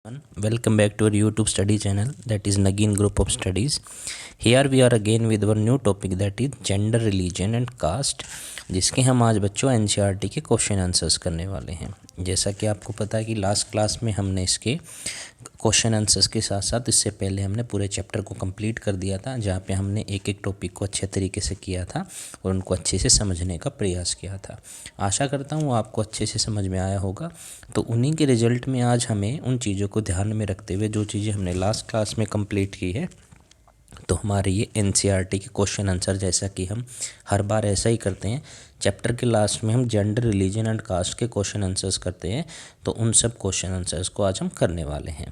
Welcome back to our YouTube study channel, that is Nagin Group of Studies. Here we are again with our new topic, that is gender, religion and caste, जिसके हम आज बच्चों NCERT के question answers करने वाले हैं। जैसा कि आपको पता है कि लास्ट क्लास में हमने इसके क्वेश्चन आंसर्स के साथ साथ इससे पहले हमने पूरे चैप्टर को कंप्लीट कर दिया था, जहाँ पे हमने एक एक टॉपिक को अच्छे तरीके से किया था और उनको अच्छे से समझने का प्रयास किया था। आशा करता हूँ आपको अच्छे से समझ में आया होगा। तो उन्हीं के रिजल्ट में आज हमें उन चीज़ों को ध्यान में रखते हुए जो चीज़ें हमने लास्ट क्लास में कंप्लीट की है, तो हमारे ये NCERT के क्वेश्चन आंसर, जैसा कि हम हर बार ऐसा ही करते हैं, चैप्टर के लास्ट में हम जेंडर, रिलीजन एंड कास्ट के क्वेश्चन आंसर्स करते हैं। तो उन सब क्वेश्चन आंसर्स को आज हम करने वाले हैं।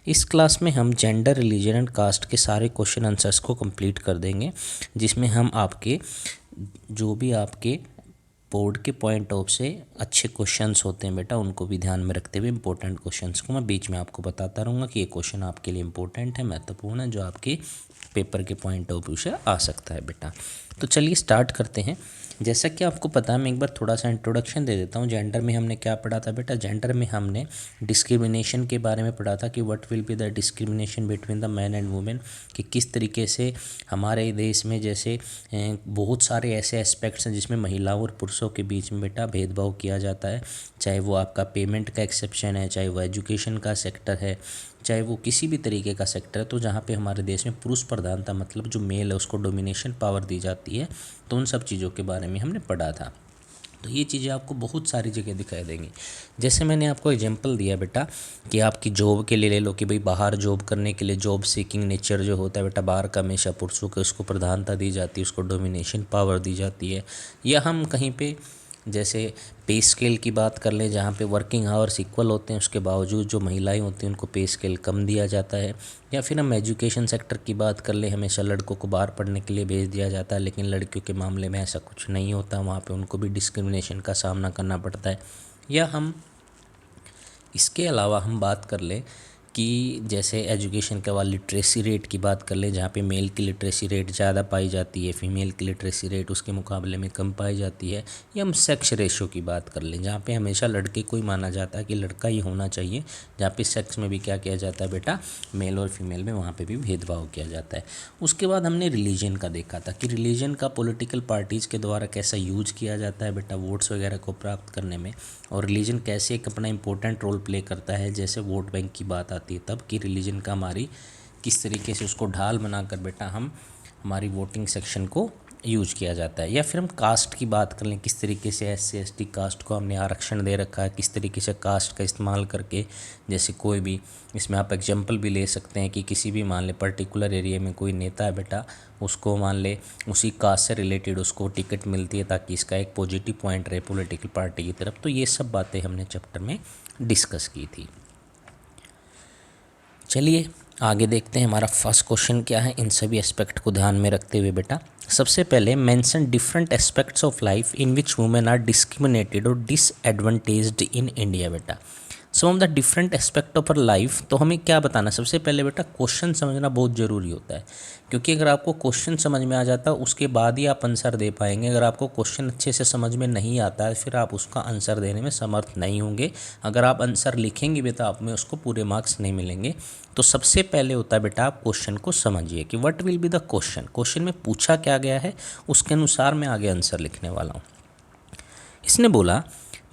इस क्लास में हम जेंडर, रिलीजन एंड कास्ट के सारे क्वेश्चन आंसर्स को कंप्लीट कर देंगे, जिसमें हम आपके जो भी आपके बोर्ड के पॉइंट ऑफ से अच्छे क्वेश्चंस होते हैं बेटा, उनको भी ध्यान में रखते हुए इंपॉर्टेंट क्वेश्चंस को मैं बीच में आपको बताता रहूँगा कि ये क्वेश्चन आपके लिए इंपॉर्टेंट है, महत्वपूर्ण है, जो आपके पेपर के पॉइंट ऑफ व्यू से आ सकता है बेटा। तो चलिए स्टार्ट करते हैं। जैसा कि आपको पता है, मैं एक बार थोड़ा सा इंट्रोडक्शन दे देता हूँ। जेंडर में हमने क्या पढ़ा था बेटा? जेंडर में हमने डिस्क्रिमिनेशन के बारे में पढ़ा था कि what will be the discrimination between the man and women, कि किस तरीके से हमारे देश में जैसे बहुत सारे ऐसे एस्पेक्ट्स हैं जिसमें महिलाओं और पुरुषों के बीच में बेटा भेदभाव किया जाता है, चाहे वो आपका पेमेंट का एक्सेप्शन है, चाहे वो एजुकेशन का सेक्टर है, चाहे वो किसी भी तरीके का सेक्टर है। तो जहाँ पे हमारे देश में पुरुष प्रधानता, मतलब जो मेल है उसको डोमिनेशन पावर दी जाती है, तो उन सब चीज़ों के बारे में हमने पढ़ा था। तो ये चीज़ें आपको बहुत सारी जगह दिखाई देंगी। जैसे मैंने आपको एग्जांपल दिया बेटा कि आपकी जॉब के लिए ले लो कि भाई बाहर जॉब करने के लिए जॉब सीकिंग नेचर जो होता है बेटा, बाहर का हमेशा पुरुषों को उसको प्रधानता दी जाती है, उसको डोमिनेशन पावर दी जाती है। या हम कहीं पे जैसे पे स्केल की बात कर लें, जहाँ पे वर्किंग आवर्स इक्वल होते हैं, उसके बावजूद जो महिलाएं होती हैं उनको पे स्केल कम दिया जाता है। या फिर हम एजुकेशन सेक्टर की बात कर लें, हमेशा लड़कों को बाहर पढ़ने के लिए भेज दिया जाता है, लेकिन लड़कियों के मामले में ऐसा कुछ नहीं होता, वहाँ पे उनको भी डिस्क्रिमिनेशन का सामना करना पड़ता है। या हम इसके अलावा हम बात कर लें कि जैसे एजुकेशन के बाद लिटरेसी रेट की बात कर लें, जहाँ पे मेल की लिटरेसी रेट ज़्यादा पाई जाती है, फीमेल की लिटरेसी रेट उसके मुकाबले में कम पाई जाती है। या हम सेक्स रेशो की बात कर लें, जहाँ पे हमेशा लड़के को ही माना जाता है कि लड़का ही होना चाहिए, जहाँ पे सेक्स में भी क्या किया जाता है बेटा, मेल और फीमेल में वहाँ पर भी भेदभाव किया जाता है। उसके बाद हमने रिलीजन का देखा था कि रिलीजन का पॉलिटिकल पार्टीज़ के द्वारा कैसा यूज किया जाता है बेटा वोट्स वगैरह को प्राप्त करने में, और रिलीजन कैसे एक अपना इंपॉर्टेंट रोल प्ले करता है। जैसे वोट बैंक की बात आती है तब कि रिलीजन का हमारी किस तरीके से उसको ढाल बनाकर बेटा हम हमारी वोटिंग सेक्शन को यूज किया जाता है। या फिर हम कास्ट की बात कर लें, किस तरीके से SC ST कास्ट को हमने आरक्षण दे रखा है, किस तरीके से कास्ट का इस्तेमाल करके, जैसे कोई भी इसमें आप एग्जांपल भी ले सकते हैं कि किसी भी मान ले पर्टिकुलर एरिया में कोई नेता है बेटा, उसको मान ले उसी कास्ट से रिलेटेड उसको टिकट मिलती है ताकि इसका एक पॉजिटिव पॉइंट रहे पॉलिटिकल पार्टी की तरफ। तो ये सब बातें हमने चैप्टर में डिस्कस की थी। चलिए आगे देखते हैं हमारा फर्स्ट क्वेश्चन क्या है, इन सभी एस्पेक्ट को ध्यान में रखते हुए बेटा। सबसे पहले mention different aspects of life in which women are discriminated और डिसएडवांटेज्ड इन इंडिया बेटा। Some of the different aspect of our life. तो हमें क्या बताना, सबसे पहले बेटा क्वेश्चन समझना बहुत ज़रूरी होता है, क्योंकि अगर आपको क्वेश्चन समझ में आ जाता है उसके बाद ही आप आंसर दे पाएंगे। अगर आपको क्वेश्चन अच्छे से समझ में नहीं आता है फिर आप उसका आंसर देने में समर्थ नहीं होंगे। अगर आप आंसर लिखेंगे भी तो आप में उसको पूरे मार्क्स नहीं मिलेंगे। तो सबसे पहले होता है बेटा आप क्वेश्चन को समझिए कि what will be the question, question में पूछा क्या गया है, उसके अनुसार मैं आगे आंसर लिखने वाला हूँ। इसने बोला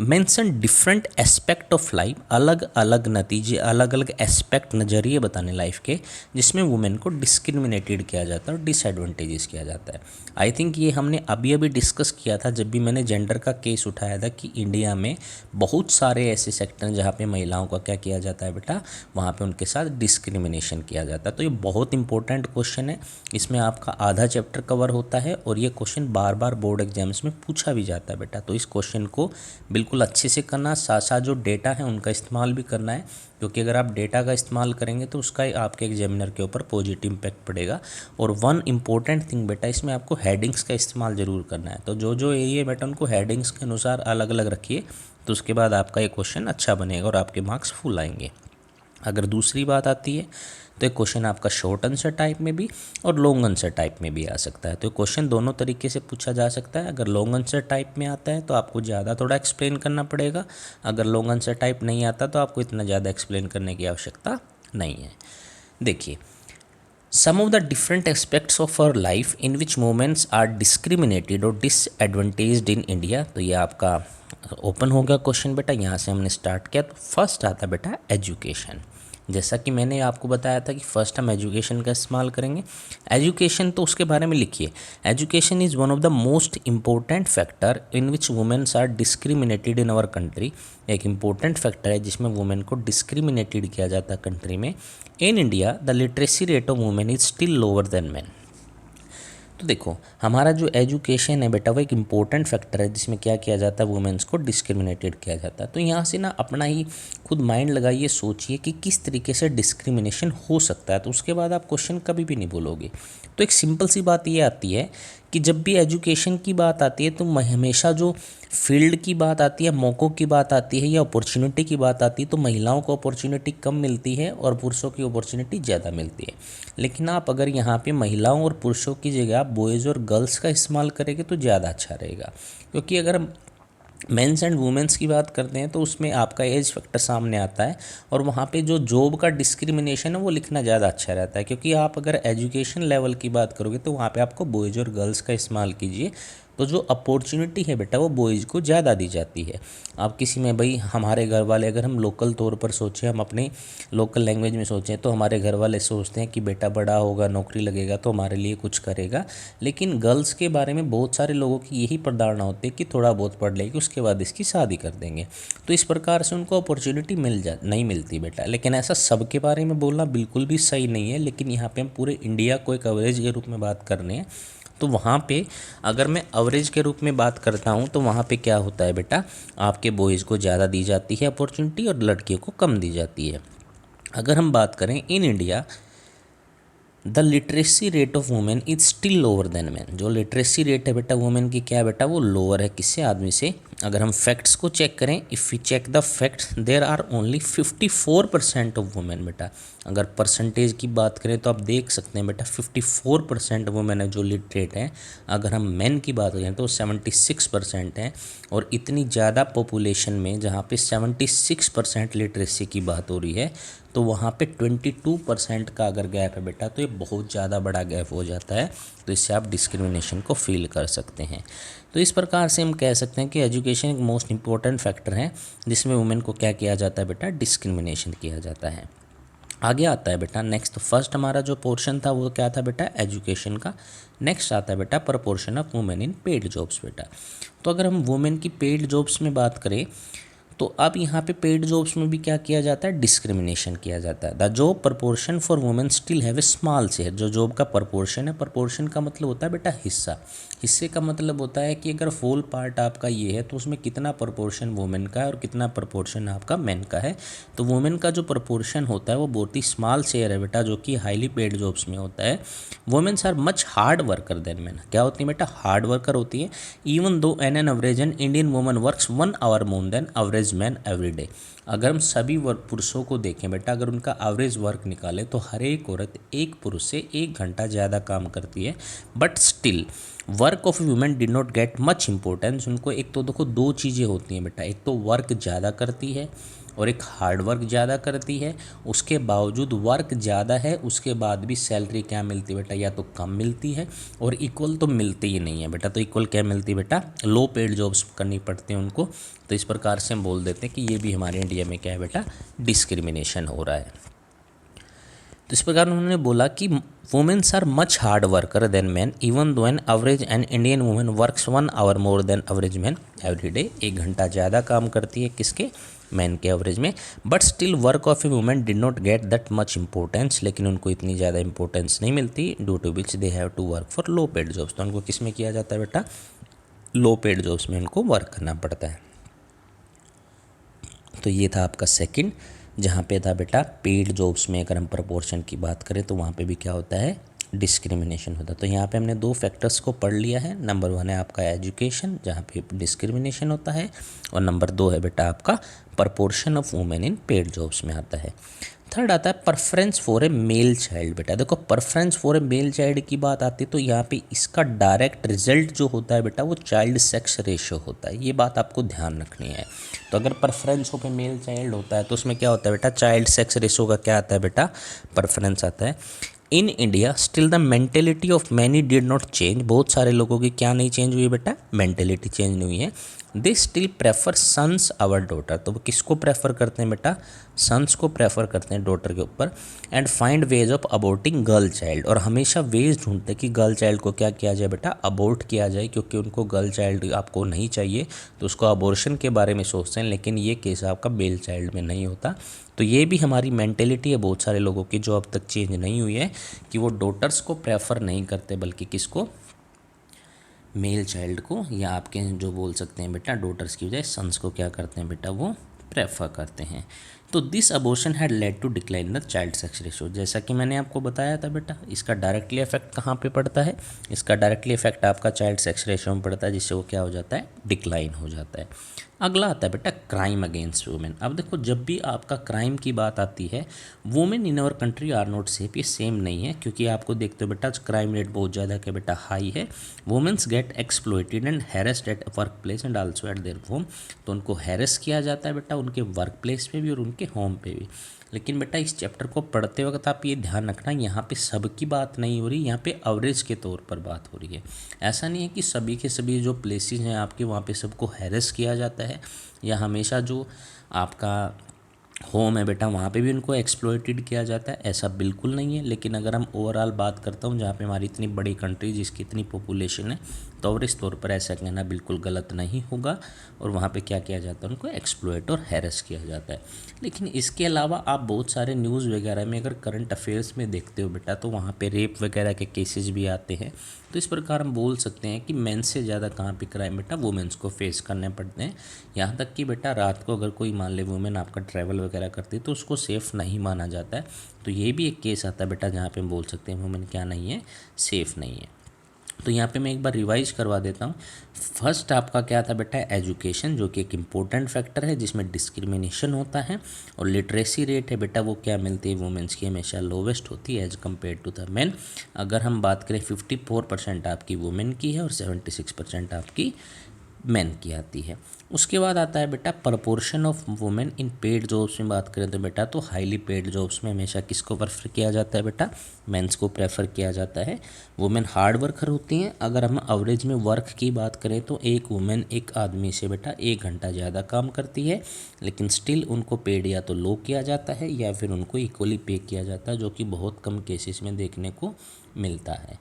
mention different aspect of life, अलग अलग नतीजे, अलग अलग एस्पेक्ट, नज़रिए बताने लाइफ के, जिसमें वुमेन को डिस्क्रिमिनेटेड किया जाता है और डिसएडवांटेजेस किया जाता है। आई थिंक ये हमने अभी अभी डिस्कस किया था जब भी मैंने जेंडर का केस उठाया था कि इंडिया में बहुत सारे ऐसे सेक्टर हैं जहाँ पे महिलाओं का क्या किया जाता है बेटा, वहाँ पे उनके साथ डिस्क्रिमिनेशन किया जाता है। तो ये बहुत इंपॉर्टेंट क्वेश्चन है, इसमें आपका आधा चैप्टर कवर होता है और ये क्वेश्चन बार बार बोर्ड एग्जाम्स में पूछा भी जाता है बेटा। तो इस क्वेश्चन को बिल्कुल अच्छे से करना, साथ साथ जो डेटा है उनका इस्तेमाल भी करना है, क्योंकि अगर आप डेटा का इस्तेमाल करेंगे तो उसका आपके एग्जामिनर के ऊपर पॉजिटिव इम्पैक्ट पड़ेगा। और वन इम्पोर्टेंट थिंग बेटा, इसमें आपको हेडिंग्स का इस्तेमाल ज़रूर करना है। तो जो जो एरिया बेटा उनको हेडिंग्स के अनुसार अलग अलग रखिए, तो उसके बाद आपका ये क्वेश्चन अच्छा बनेगा और आपके मार्क्स फुल आएंगे। अगर दूसरी बात आती है तो एक क्वेश्चन आपका शॉर्ट आंसर टाइप में भी और लॉन्ग आंसर टाइप में भी आ सकता है। तो क्वेश्चन दोनों तरीके से पूछा जा सकता है। अगर लॉन्ग आंसर टाइप में आता है तो आपको ज़्यादा थोड़ा एक्सप्लेन करना पड़ेगा, अगर लॉन्ग आंसर टाइप नहीं आता तो आपको इतना ज़्यादा एक्सप्लेन करने की आवश्यकता नहीं है। देखिए, some of the different aspects of our life in which womens are discriminated और डिसएडवांटेज्ड इन इंडिया। तो ये आपका ओपन हो गया क्वेश्चन बेटा, यहाँ से हमने स्टार्ट किया। तो फर्स्ट आता बेटा एजुकेशन। जैसा कि मैंने आपको बताया था कि फर्स्ट हम एजुकेशन का इस्तेमाल करेंगे। एजुकेशन तो उसके बारे में लिखिए, education is one of the most important factor in which womens are discriminated in our country. एक इम्पोर्टेंट फैक्टर है जिसमें वुमेन को डिस्क्रिमिनेटेड किया जाता है कंट्री में। In India the literacy rate of women is still lower than man. तो देखो, हमारा जो एजुकेशन है बेटा वो एक इम्पोर्टेंट फैक्टर है जिसमें क्या किया जाता है, वुमेन्स को डिस्क्रिमिनेटेड किया जाता है। तो यहाँ से ना अपना ही खुद माइंड लगाइए, सोचिए कि किस तरीके से डिस्क्रिमिनेशन हो सकता है, तो उसके बाद आप क्वेश्चन कभी भी नहीं बोलोगे। तो एक सिंपल सी बात ये आती है कि जब भी एजुकेशन की बात आती है तो हमेशा जो फील्ड की बात आती है, मौक़ों की बात आती है या अपॉर्चुनिटी की बात आती है, तो महिलाओं को अपॉर्चुनिटी कम मिलती है और पुरुषों की अपॉर्चुनिटी ज़्यादा मिलती है। लेकिन आप अगर यहाँ पे महिलाओं और पुरुषों की जगह आप बॉयज़ और गर्ल्स का इस्तेमाल करेंगे तो ज़्यादा अच्छा रहेगा। क्योंकि अगर हम मेंस एंड वुमेन्स की बात करते हैं तो उसमें आपका एज फैक्टर सामने आता है और वहाँ पे जो जॉब का डिस्क्रिमिनेशन है वो लिखना ज़्यादा अच्छा रहता है। क्योंकि आप अगर एजुकेशन लेवल की बात करोगे तो वहाँ पे आपको बॉयज़ और गर्ल्स का इस्तेमाल कीजिए, तो जो अपॉर्चुनिटी है बेटा वो बॉयज़ को ज़्यादा दी जाती है। आप किसी में भाई, हमारे घर वाले, अगर हम लोकल तौर पर सोचें, हम अपने लोकल लैंग्वेज में सोचें, तो हमारे घर वाले सोचते हैं कि बेटा बड़ा होगा, नौकरी लगेगा तो हमारे लिए कुछ करेगा। लेकिन गर्ल्स के बारे में बहुत सारे लोगों की यही प्रधारणा होती है कि थोड़ा बहुत पढ़ लेगी उसके बाद इसकी शादी कर देंगे। तो इस प्रकार से उनको अपॉर्चुनिटी नहीं मिलती बेटा। लेकिन ऐसा सबके बारे में बोलना बिल्कुल भी सही नहीं है। लेकिन यहाँ पे हम पूरे इंडिया को एक एवरेज के रूप में बात कर रहे हैं। तो वहाँ पे अगर मैं एवरेज के रूप में बात करता हूँ तो वहाँ पे क्या होता है बेटा, आपके बॉयज़ को ज़्यादा दी जाती है अपॉर्चुनिटी और लड़कियों को कम दी जाती है। अगर हम बात करें in India, the literacy rate of women is still lower than man. जो लिटरेसी रेट है बेटा वुमेन की, क्या है बेटा, वो लोअर है किससे, आदमी से। अगर हम फैक्ट्स को चेक करें, if we check the facts, there are only 54% of women बेटा। अगर परसेंटेज की बात करें तो आप देख सकते हैं बेटा 54% वुमेन है जो लिटरेट हैं। अगर हम मेन की बात करें तो 76% हैं। और इतनी ज़्यादा पॉपुलेशन में जहाँ पे 76% लिटरेसी की बात हो रही है, तो वहाँ पे 22% का अगर गैप है बेटा, तो ये बहुत ज़्यादा बड़ा गैप हो जाता है। तो इससे आप डिस्क्रिमिनेशन को फील कर सकते हैं। तो इस प्रकार से हम कह सकते हैं कि एजुकेशन एक मोस्ट इंपॉर्टेंट फैक्टर है जिसमें वुमेन को क्या किया जाता है बेटा, डिस्क्रिमिनेशन किया जाता है। आगे आता है बेटा नेक्स्ट। फर्स्ट हमारा जो पोर्शन था वो क्या था बेटा, एजुकेशन का। नेक्स्ट आता है बेटा proportion of women in paid jobs बेटा। तो अगर हम वुमेन की पेड जॉब्स में बात करें तो अब यहाँ पे पेड जॉब्स में भी क्या किया जाता है, डिस्क्रिमिनेशन किया जाता है। The job proportion for women still have a small share. जो जॉब का प्रपोर्शन है, प्रपोर्शन का मतलब होता है बेटा हिस्सा। हिस्से का मतलब होता है कि अगर फुल पार्ट आपका ये है तो उसमें कितना प्रपोर्शन वुमेन का है और कितना प्रपोर्शन आपका मेन का है। तो वुमेन का जो प्रपोर्शन होता है वो बहुत ही स्मॉल शेयर है बेटा, जो कि हाईली पेड जॉब्स में होता है। Womens are much hard worker than man. क्या होती है बेटा, हार्ड वर्कर होती है। Even though an average an Indian woman works 1 hour more than average man every day. अगर हम सभी पुरुषों को देखें बेटा, अगर उनका एवरेज वर्क निकालें तो हर एक औरत एक पुरुष से 1 घंटा ज़्यादा काम करती है। But still work of women did not get much importance. उनको एक तो देखो दो चीज़ें होती हैं बेटा, एक तो वर्क ज़्यादा करती है और एक हार्ड वर्क ज़्यादा करती है। उसके बावजूद वर्क ज़्यादा है, उसके बाद भी सैलरी क्या मिलती है बेटा, या तो कम मिलती है और इक्वल तो मिलती ही नहीं है बेटा। तो इक्वल क्या मिलती है बेटा, लो पेड जॉब्स करनी पड़ती हैं उनको। तो इस प्रकार से हम बोल देते हैं कि ये भी हमारे इंडिया में क्या है बेटा, डिस्क्रिमिनेशन हो रहा है। तो इस प्रकार उन्होंने बोला कि womens are much hard worker than man even though an average an Indian women works 1 hour more than average man every day. 1 घंटा ज़्यादा काम करती है किसके, मैन के एवरेज में। But still work of a women did not get that much importance. लेकिन उनको इतनी ज़्यादा इंपॉर्टेंस नहीं मिलती, due to which they have to work for low paid jobs. तो उनको किस में किया जाता है बेटा, लो पेड जॉब्स में उनको वर्क करना पड़ता है। तो ये था आपका सेकंड, जहाँ पे था बेटा पेड जॉब्स में अगर हम प्रपोर्शन की बात करें तो वहाँ पे भी क्या होता है, डिस्क्रिमिनेशन होता है। तो यहाँ पे हमने 2 फैक्टर्स को पढ़ लिया है। नंबर 1 है आपका एजुकेशन, जहाँ पे डिस्क्रिमिनेशन होता है, और नंबर 2 है बेटा आपका proportion of women in paid jobs में आता है। थर्ड आता है preference for a male child. बेटा देखो preference for a male child की बात आती है तो यहाँ पे इसका डायरेक्ट रिजल्ट जो होता है बेटा वो चाइल्ड सेक्स रेशियो होता है, ये बात आपको ध्यान रखनी है। तो अगर preference of A male child होता है तो उसमें क्या होता है बेटा, चाइल्ड सेक्स रेशियो का क्या आता है बेटा, प्रेफरेंस आता है। In India still the mentality of many did not change, बहुत सारे लोगों की क्या नहीं चेंज हुई है बेटा, मेंटेलिटी चेंज नहीं हुई है। They still prefer sons over daughter, तो वो किसको प्रेफर करते हैं बेटा, सन्स को प्रेफर करते हैं डॉटर के ऊपर। And find ways of aborting girl child, और हमेशा वेज ढूंढते हैं कि गर्ल चाइल्ड को क्या किया जाए बेटा, अबॉर्ट किया जाए, क्योंकि उनको गर्ल चाइल्ड आपको नहीं चाहिए तो उसको अबॉर्शन के बारे में सोचते हैं। लेकिन ये केस आपका मेल चाइल्ड में नहीं होता। तो ये भी हमारी मेंटेलिटी है बहुत सारे लोगों की जो अब तक चेंज नहीं हुई है कि वो डॉटर्स को प्रेफर नहीं करते बल्कि किसको, मेल चाइल्ड को, या आपके जो बोल सकते हैं बेटा डॉटर्स की बजाय सन्स को क्या करते हैं बेटा, वो प्रेफर करते हैं। तो this abortion had led to decline the child sex ratio, जैसा कि मैंने आपको बताया था बेटा। इसका डायरेक्टली इफेक्ट कहाँ पे पड़ता है, इसका डायरेक्टली इफेक्ट आपका चाइल्ड सेक्स रेशियो में पड़ता है, जिससे वो क्या हो जाता है, डिक्लाइन हो जाता है। अगला आता है बेटा क्राइम अगेंस्ट वुमेन। अब देखो जब भी आपका क्राइम की बात आती है, women in our country are not safe, ये सेम नहीं है, क्योंकि आपको देखते हो बेटा क्राइम रेट बहुत ज़्यादा क्या बेटा, हाई है। Womens get exploited and harassed at work place and also at their home, तो उनको हैरेस किया जाता है बेटा उनके वर्क प्लेस पे भी और उनके होम पे भी। लेकिन बेटा इस चैप्टर को पढ़ते वक्त आप ये ध्यान रखना, यहाँ पे सबकी बात नहीं हो रही, यहाँ पे एवरेज के तौर पर बात हो रही है। ऐसा नहीं है कि सभी के सभी जो प्लेसेस हैं आपके वहाँ पे सबको हैरेस किया जाता है, या हमेशा जो आपका होम है बेटा वहाँ पे भी उनको एक्सप्लॉइटेड किया जाता है, ऐसा बिल्कुल नहीं है। लेकिन अगर हम ओवरऑल बात करता हूँ जहाँ पे हमारी इतनी बड़ी कंट्री जिसकी इतनी पॉपुलेशन है, तो एवरेज तौर पर ऐसा कहना बिल्कुल गलत नहीं होगा, और वहाँ पे क्या किया जाता है, उनको एक्सप्लॉइट और हैरेस किया जाता है। लेकिन इसके अलावा आप बहुत सारे न्यूज़ वगैरह में अगर करंट अफेयर्स में देखते हो बेटा, तो वहाँ पे रेप वगैरह के केसेस भी आते हैं। तो इस प्रकार हम बोल सकते हैं कि मेन से ज़्यादा कहाँ पे क्राइम बेटा वुमेन्स को फेस करने पड़ते हैं। यहाँ तक कि बेटा रात को अगर कोई मान ले वुमेन आपका ट्रैवल वगैरह करती है तो उसको सेफ़ नहीं माना जाता है। तो ये भी एक केस आता है बेटा जहाँ पे हम बोल सकते हैं वुमेन क्या नहीं है, सेफ़ नहीं है। तो यहाँ पे मैं एक बार रिवाइज करवा देता हूँ। फर्स्ट आपका क्या था बेटा, एजुकेशन, जो कि एक इम्पोर्टेंट फैक्टर है जिसमें डिस्क्रिमिनेशन होता है। और लिटरेसी रेट है बेटा वो क्या मिलती है, वुमेन्स की हमेशा लोवेस्ट होती है as compare to the men. अगर हम बात करें 54% आपकी वुमेन की है और 76% आपकी मैन की आती है। उसके बाद आता है बेटा proportion of women in paid jobs में बात करें तो बेटा तो हाईली पेड जॉब्स में हमेशा किसको प्रेफर किया जाता है बेटा, मेंस को प्रेफर किया जाता है। वुमेन हार्ड वर्कर होती हैं। अगर हम एवरेज में वर्क की बात करें तो एक वुमेन एक आदमी से बेटा 1 घंटा ज़्यादा काम करती है, लेकिन स्टिल उनको पेड या तो लो किया जाता है या फिर उनको इक्वली पे किया जाता है, जो कि बहुत कम केसेस में देखने को मिलता है।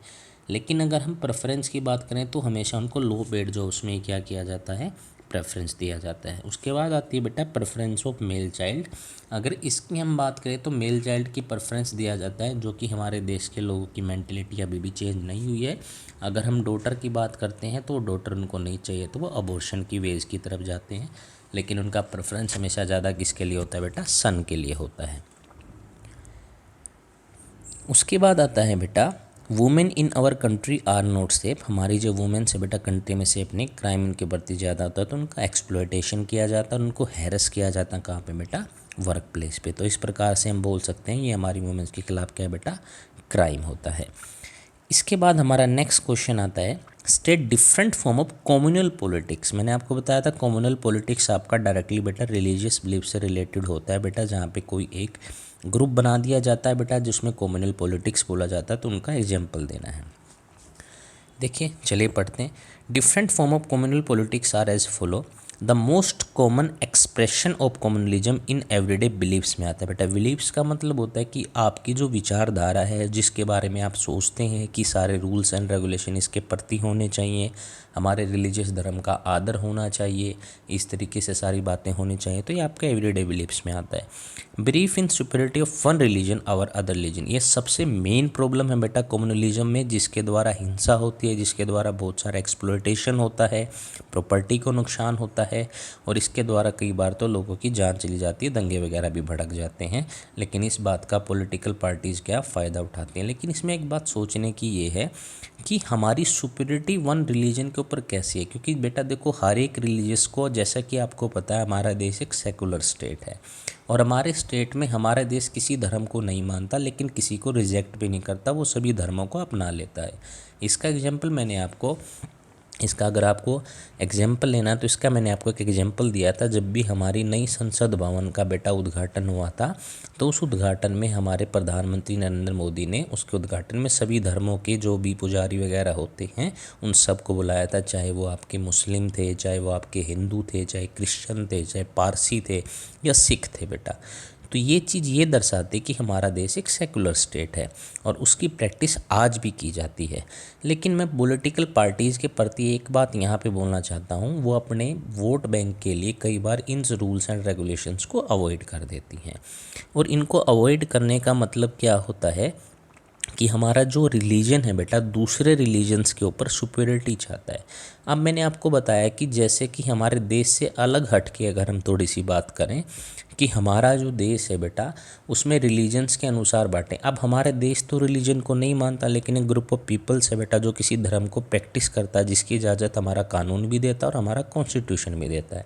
लेकिन अगर हम प्रेफरेंस की बात करें तो हमेशा उनको लो पेड जॉब्स में क्या किया जाता है, प्रेफरेंस दिया जाता है। उसके बाद आती है बेटा प्रेफरेंस ऑफ मेल चाइल्ड। अगर इसकी हम बात करें तो मेल चाइल्ड की प्रेफरेंस दिया जाता है, जो कि हमारे देश के लोगों की मेंटलिटी अभी भी चेंज नहीं हुई है। अगर हम डॉटर की बात करते हैं तो डॉटर उनको नहीं चाहिए तो वो अबॉर्शन की वेज की तरफ जाते हैं, लेकिन उनका प्रेफरेंस हमेशा ज़्यादा किसके लिए होता है बेटा, सन के लिए होता है। उसके बाद आता है बेटा women in our country are not safe. हमारी जो वुमेन्स है बेटा कंट्री में सेफ नहीं, क्राइम उनके प्रति ज़्यादा होता है तो उनका एक्सप्लॉयटेशन किया जाता है, उनको हैरेस किया जाता है कहाँ पे बेटा, वर्क प्लेस पे। तो इस प्रकार से हम बोल सकते हैं ये हमारी वुमेन्स के खिलाफ क्या है बेटा, क्राइम होता है। इसके बाद हमारा नेक्स्ट क्वेश्चन आता है state different form of communal politics. मैंने आपको बताया था कम्युनल पॉलिटिक्स आपका डायरेक्टली बेटा रिलीजियस बिलीफ से रिलेटेड होता है बेटा, जहाँ पे कोई एक ग्रुप बना दिया जाता है बेटा जिसमें कम्युनल पॉलिटिक्स बोला जाता है, तो उनका एग्जाम्पल देना है। देखिए चलिए पढ़ते हैं। Different form of communal politics are as follow. The most common expression of communalism in everyday beliefs में आता है बेटा। बिलीव्स का मतलब होता है कि आपकी जो विचारधारा है, जिसके बारे में आप सोचते हैं कि सारे रूल्स एंड रेगुलेशन इसके प्रति होने चाहिए, हमारे रिलीजियस धर्म का आदर होना चाहिए, इस तरीके से सारी बातें होनी चाहिए, तो ये आपका एवरीडे बिलीव्स में आता है। Belief in superiority of one religion over other religion, ये सबसे मेन प्रॉब्लम है बेटा कम्युनलिज्म में, जिसके द्वारा हिंसा होती है, जिसके द्वारा बहुत सारा एक्सप्लॉयटेशन होता है, प्रॉपर्टी को नुकसान होता है, और इसके द्वारा कई बार तो लोगों की जान चली जाती है, दंगे वगैरह भी भड़क जाते हैं। लेकिन इस बात का पॉलिटिकल पार्टीज़ क्या फ़ायदा उठाती हैं। लेकिन इसमें एक बात सोचने की ये है कि हमारी सुपीरियरिटी वन रिलीजन के के ऊपर कैसी है, क्योंकि बेटा देखो हर एक रिलीजियस को, जैसा कि आपको पता है हमारा देश एक सेकुलर स्टेट है और हमारे स्टेट में हमारा देश किसी धर्म को नहीं मानता लेकिन किसी को रिजेक्ट भी नहीं करता, वो सभी धर्मों को अपना लेता है। इसका एग्जाम्पल मैंने आपको इसका अगर आपको एग्जाम्पल लेना है तो इसका मैंने आपको एक एग्जाम्पल दिया था। जब भी हमारी नई संसद भवन का बेटा उद्घाटन हुआ था तो उस उद्घाटन में हमारे प्रधानमंत्री नरेंद्र मोदी ने उसके उद्घाटन में सभी धर्मों के जो भी पुजारी वगैरह होते हैं उन सबको बुलाया था, चाहे वो आपके मुस्लिम थे, चाहे वो आपके हिंदू थे, चाहे क्रिश्चियन थे, चाहे पारसी थे या सिख थे बेटा। तो ये चीज़ ये दर्शाती कि हमारा देश एक सेकुलर स्टेट है और उसकी प्रैक्टिस आज भी की जाती है। लेकिन मैं पॉलिटिकल पार्टीज़ के प्रति एक बात यहाँ पे बोलना चाहता हूँ, वो अपने वोट बैंक के लिए कई बार इन रूल्स एंड रेगुलेशंस को अवॉइड कर देती हैं। और इनको अवॉइड करने का मतलब क्या होता है कि हमारा जो रिलीजन है बेटा दूसरे रिलीजन्स के ऊपर सुपीरियरिटी चाहता है। अब मैंने आपको बताया कि जैसे कि हमारे देश से अलग हट के अगर हम थोड़ी सी बात करें कि हमारा जो देश है बेटा उसमें रिलीजन्स के अनुसार बांटे। अब हमारे देश तो रिलीजन को नहीं मानता लेकिन एक ग्रुप ऑफ पीपल्स है बेटा जो किसी धर्म को प्रैक्टिस करता है, जिसकी इजाज़त हमारा कानून भी देता है और हमारा कॉन्स्टिट्यूशन भी देता है।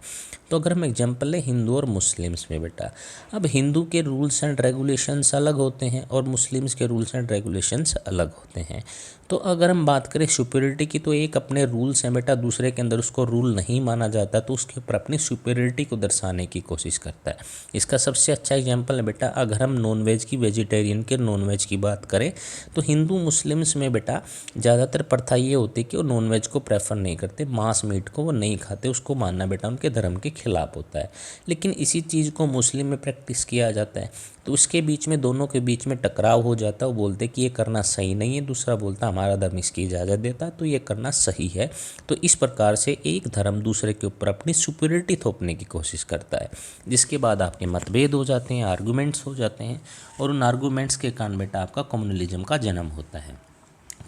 तो अगर हम एग्जांपल लें हिंदू और मुस्लिम्स में बेटा, अब हिंदू के रूल्स एंड रेगुलेशंस अलग होते हैं और मुस्लिम्स के रूल्स एंड रेगुलेशंस अलग होते हैं। तो अगर हम बात करें सुपीरियरिटी की तो एक अपने रूल्स हैं बेटा, दूसरे के अंदर उसको रूल नहीं माना जाता तो उसके ऊपर अपनी सुपीरियरिटी को दर्शाने की कोशिश करता है। इसका सबसे अच्छा एग्जांपल है बेटा, अगर हम नॉनवेज की, वेजिटेरियन के नॉनवेज की बात करें तो हिंदू मुस्लिम्स में बेटा ज़्यादातर प्रथा ये होती है कि वो नॉनवेज को प्रेफर नहीं करते, मांस मीट को वो नहीं खाते, उसको मानना बेटा उनके धर्म के खिलाफ होता है। लेकिन इसी चीज़ को मुस्लिम में प्रैक्टिस किया जाता है तो उसके बीच में, दोनों के बीच में टकराव हो जाता है। वो बोलते कि ये करना सही नहीं है, दूसरा बोलता हमारा धर्म इसकी इजाज़त देता है तो ये करना सही है। तो इस प्रकार से एक धर्म दूसरे के ऊपर अपनी सुपीरियरिटी थोपने की कोशिश करता है, जिसके बाद आपके मतभेद हो जाते हैं, आर्गूमेंट्स हो जाते हैं और उन आर्गूमेंट्स के कारण बेटा आपका कम्युनलिज्म का जन्म होता है।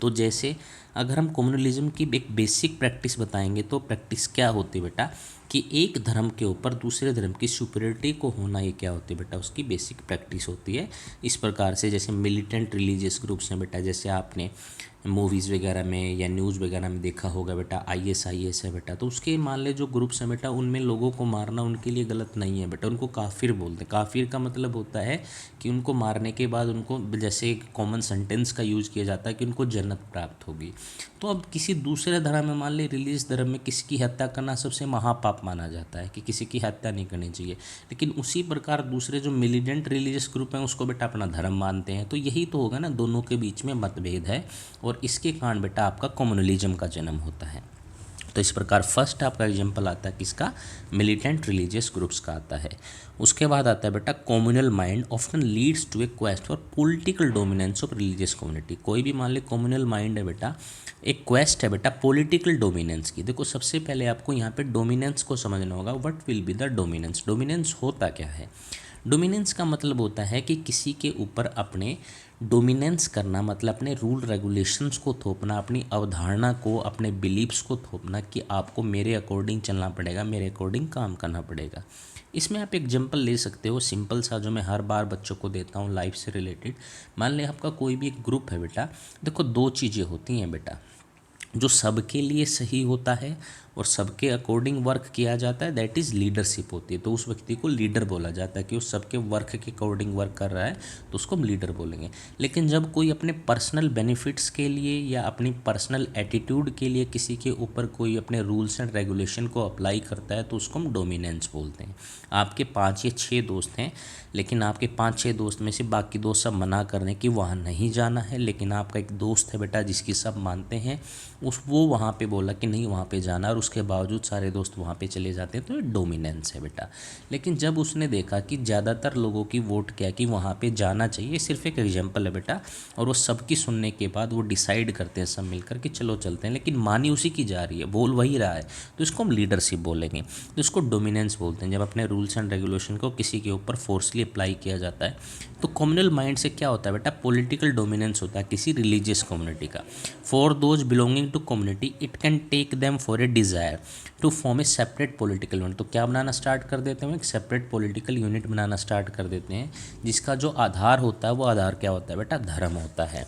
तो जैसे अगर हम कम्युनलिज्म की एक बेसिक प्रैक्टिस बताएंगे तो प्रैक्टिस क्या होती है बेटा कि एक धर्म के ऊपर दूसरे धर्म की सुपीरियरिटी को होना, ये क्या होती है बेटा उसकी बेसिक प्रैक्टिस होती है। इस प्रकार से जैसे मिलिटेंट रिलीजियस ग्रुप्स हैं बेटा, जैसे आपने मूवीज़ वगैरह में या न्यूज़ वगैरह में देखा होगा बेटा ISIS है बेटा, तो उसके मान ले जो ग्रुप्स हैं बेटा उनमें लोगों को मारना उनके लिए गलत नहीं है बेटा, उनको काफिर बोलते हैं। काफिर का मतलब होता है कि उनको मारने के बाद उनको जैसे एक कॉमन सेंटेंस का यूज़ किया जाता है कि उनको जन्नत प्राप्त होगी। तो अब किसी दूसरे धर्म में मान ले रिलीजियस धर्म में किसी की हत्या करना सबसे महापाप माना जाता है कि किसी की हत्या नहीं करनी चाहिए, लेकिन उसी प्रकार दूसरे जो मिलिटेंट रिलीजियस ग्रुप हैं उसको बेटा अपना धर्म मानते हैं। तो यही तो होगा ना, दोनों के बीच में मतभेद है और इसके कारण बेटा आपका कम्युनलिज्म का जन्म होता है। तो इस प्रकार फर्स्ट आपका एग्जाम्पल आता है किसका, मिलिटेंट रिलीजियस ग्रुप्स का आता है। उसके बाद आता है बेटा communal mind often leads to a quest for political dominance of religious community. कोई भी मान ले कम्युनल माइंड है बेटा, एक क्वेस्ट है बेटा पॉलिटिकल डोमिनेंस की। देखो सबसे पहले आपको यहाँ पे डोमिनेंस को समझना होगा, what will be the dominance. Dominance होता क्या है, डोमिनेंस का मतलब होता है कि किसी के ऊपर अपने डोमिनेंस करना, मतलब अपने रूल रेगुलेशंस को थोपना, अपनी अवधारणा को, अपने बिलीव्स को थोपना कि आपको मेरे अकॉर्डिंग चलना पड़ेगा, मेरे अकॉर्डिंग काम करना पड़ेगा। इसमें आप एग्जांपल ले सकते हो सिंपल सा जो मैं हर बार बच्चों को देता हूँ लाइफ से रिलेटेड। मान लें आपका कोई भी एक ग्रुप है बेटा, देखो दो चीज़ें होती हैं बेटा, जो सबके लिए सही होता है और सबके अकॉर्डिंग वर्क किया जाता है, दैट इज़ लीडरशिप होती है। तो उस व्यक्ति को लीडर बोला जाता है कि वो सबके वर्क के अकॉर्डिंग वर्क कर रहा है तो उसको हम लीडर बोलेंगे। लेकिन जब कोई अपने पर्सनल बेनिफिट्स के लिए या अपनी पर्सनल एटीट्यूड के लिए किसी के ऊपर कोई अपने रूल्स एंड रेगुलेशन को अप्लाई करता है तो उसको हम डोमिनेंस बोलते हैं। आपके 5 या 6 दोस्त हैं लेकिन आपके 5-6 दोस्त में से बाकी दोस्त सब मना कर रहे हैं कि वहाँ नहीं जाना है, लेकिन आपका एक दोस्त है बेटा जिसकी सब मानते हैं, वो वहाँ पे बोला कि नहीं वहाँ पे जाना और उसके बावजूद सारे दोस्त वहाँ पे चले जाते हैं, तो ये डोमिनेंस है बेटा। लेकिन जब उसने देखा कि ज़्यादातर लोगों की वोट क्या कि वहाँ पे जाना चाहिए, सिर्फ एक एग्जाम्पल है बेटा, और वो सबकी सुनने के बाद वो डिसाइड करते हैं सब मिलकर कि चलो चलते हैं, लेकिन मानी उसी की जा रही है, बोल वही रहा है, तो इसको हम लीडरशिप बोलेंगे, तो इसको डोमिनेंस बोलते हैं। जब अपने रूल्स एंड रेगुलेशन को किसी के ऊपर फोर्सली अप्लाई किया जाता है तो कम्युनल माइंड से क्या होता है बेटा, पॉलिटिकल डोमिनेंस होता है किसी रिलीजियस कम्युनिटी का। For those belonging to community it can take them for a desire to form a separate political unit. तो क्या बनाना स्टार्ट कर देते हैं, एक सेपरेट पॉलिटिकल यूनिट बनाना स्टार्ट कर देते हैं, जिसका जो आधार होता है वो आधार क्या होता है बेटा, धर्म होता है।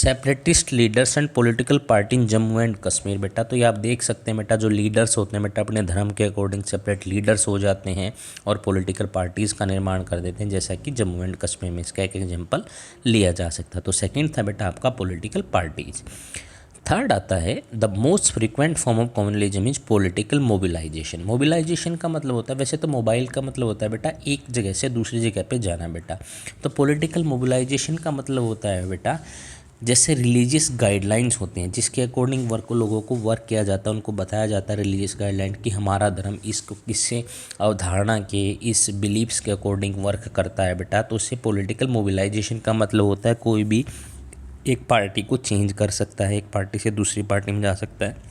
Separatist leaders and political party in Jammu and Kashmir. बेटा तो ये आप देख सकते हैं बेटा, जो लीडर्स होते हैं बेटा अपने धर्म के अकॉर्डिंग सेपरेट लीडर्स हो जाते हैं और पॉलिटिकल पार्टीज़ का निर्माण कर देते हैं, जैसा कि जम्मू एंड कश्मीर में इसका एक एग्जांपल लिया जा सकता है। तो सेकंड था बेटा आपका पॉलिटिकल पार्टीज। थर्ड आता है the most frequent form of communalism is political mobilisation. Mobilisation का मतलब होता है, वैसे तो मोबाइल का मतलब होता है बेटा एक जगह से दूसरी जगह पे जाना बेटा, तो पॉलिटिकल मोबिलाइजेशन का मतलब होता है बेटा जैसे रिलीजियस गाइडलाइंस होते हैं जिसके अकॉर्डिंग वर्क को लोगों को वर्क किया जाता है, उनको बताया जाता है रिलीजियस गाइडलाइन कि हमारा धर्म इसको इससे अवधारणा के इस बिलीव्स के अकॉर्डिंग वर्क करता है बेटा, तो उससे पॉलिटिकल मोबिलाइजेशन का मतलब होता है कोई भी एक पार्टी को चेंज कर सकता है, एक पार्टी से दूसरी पार्टी में जा सकता है।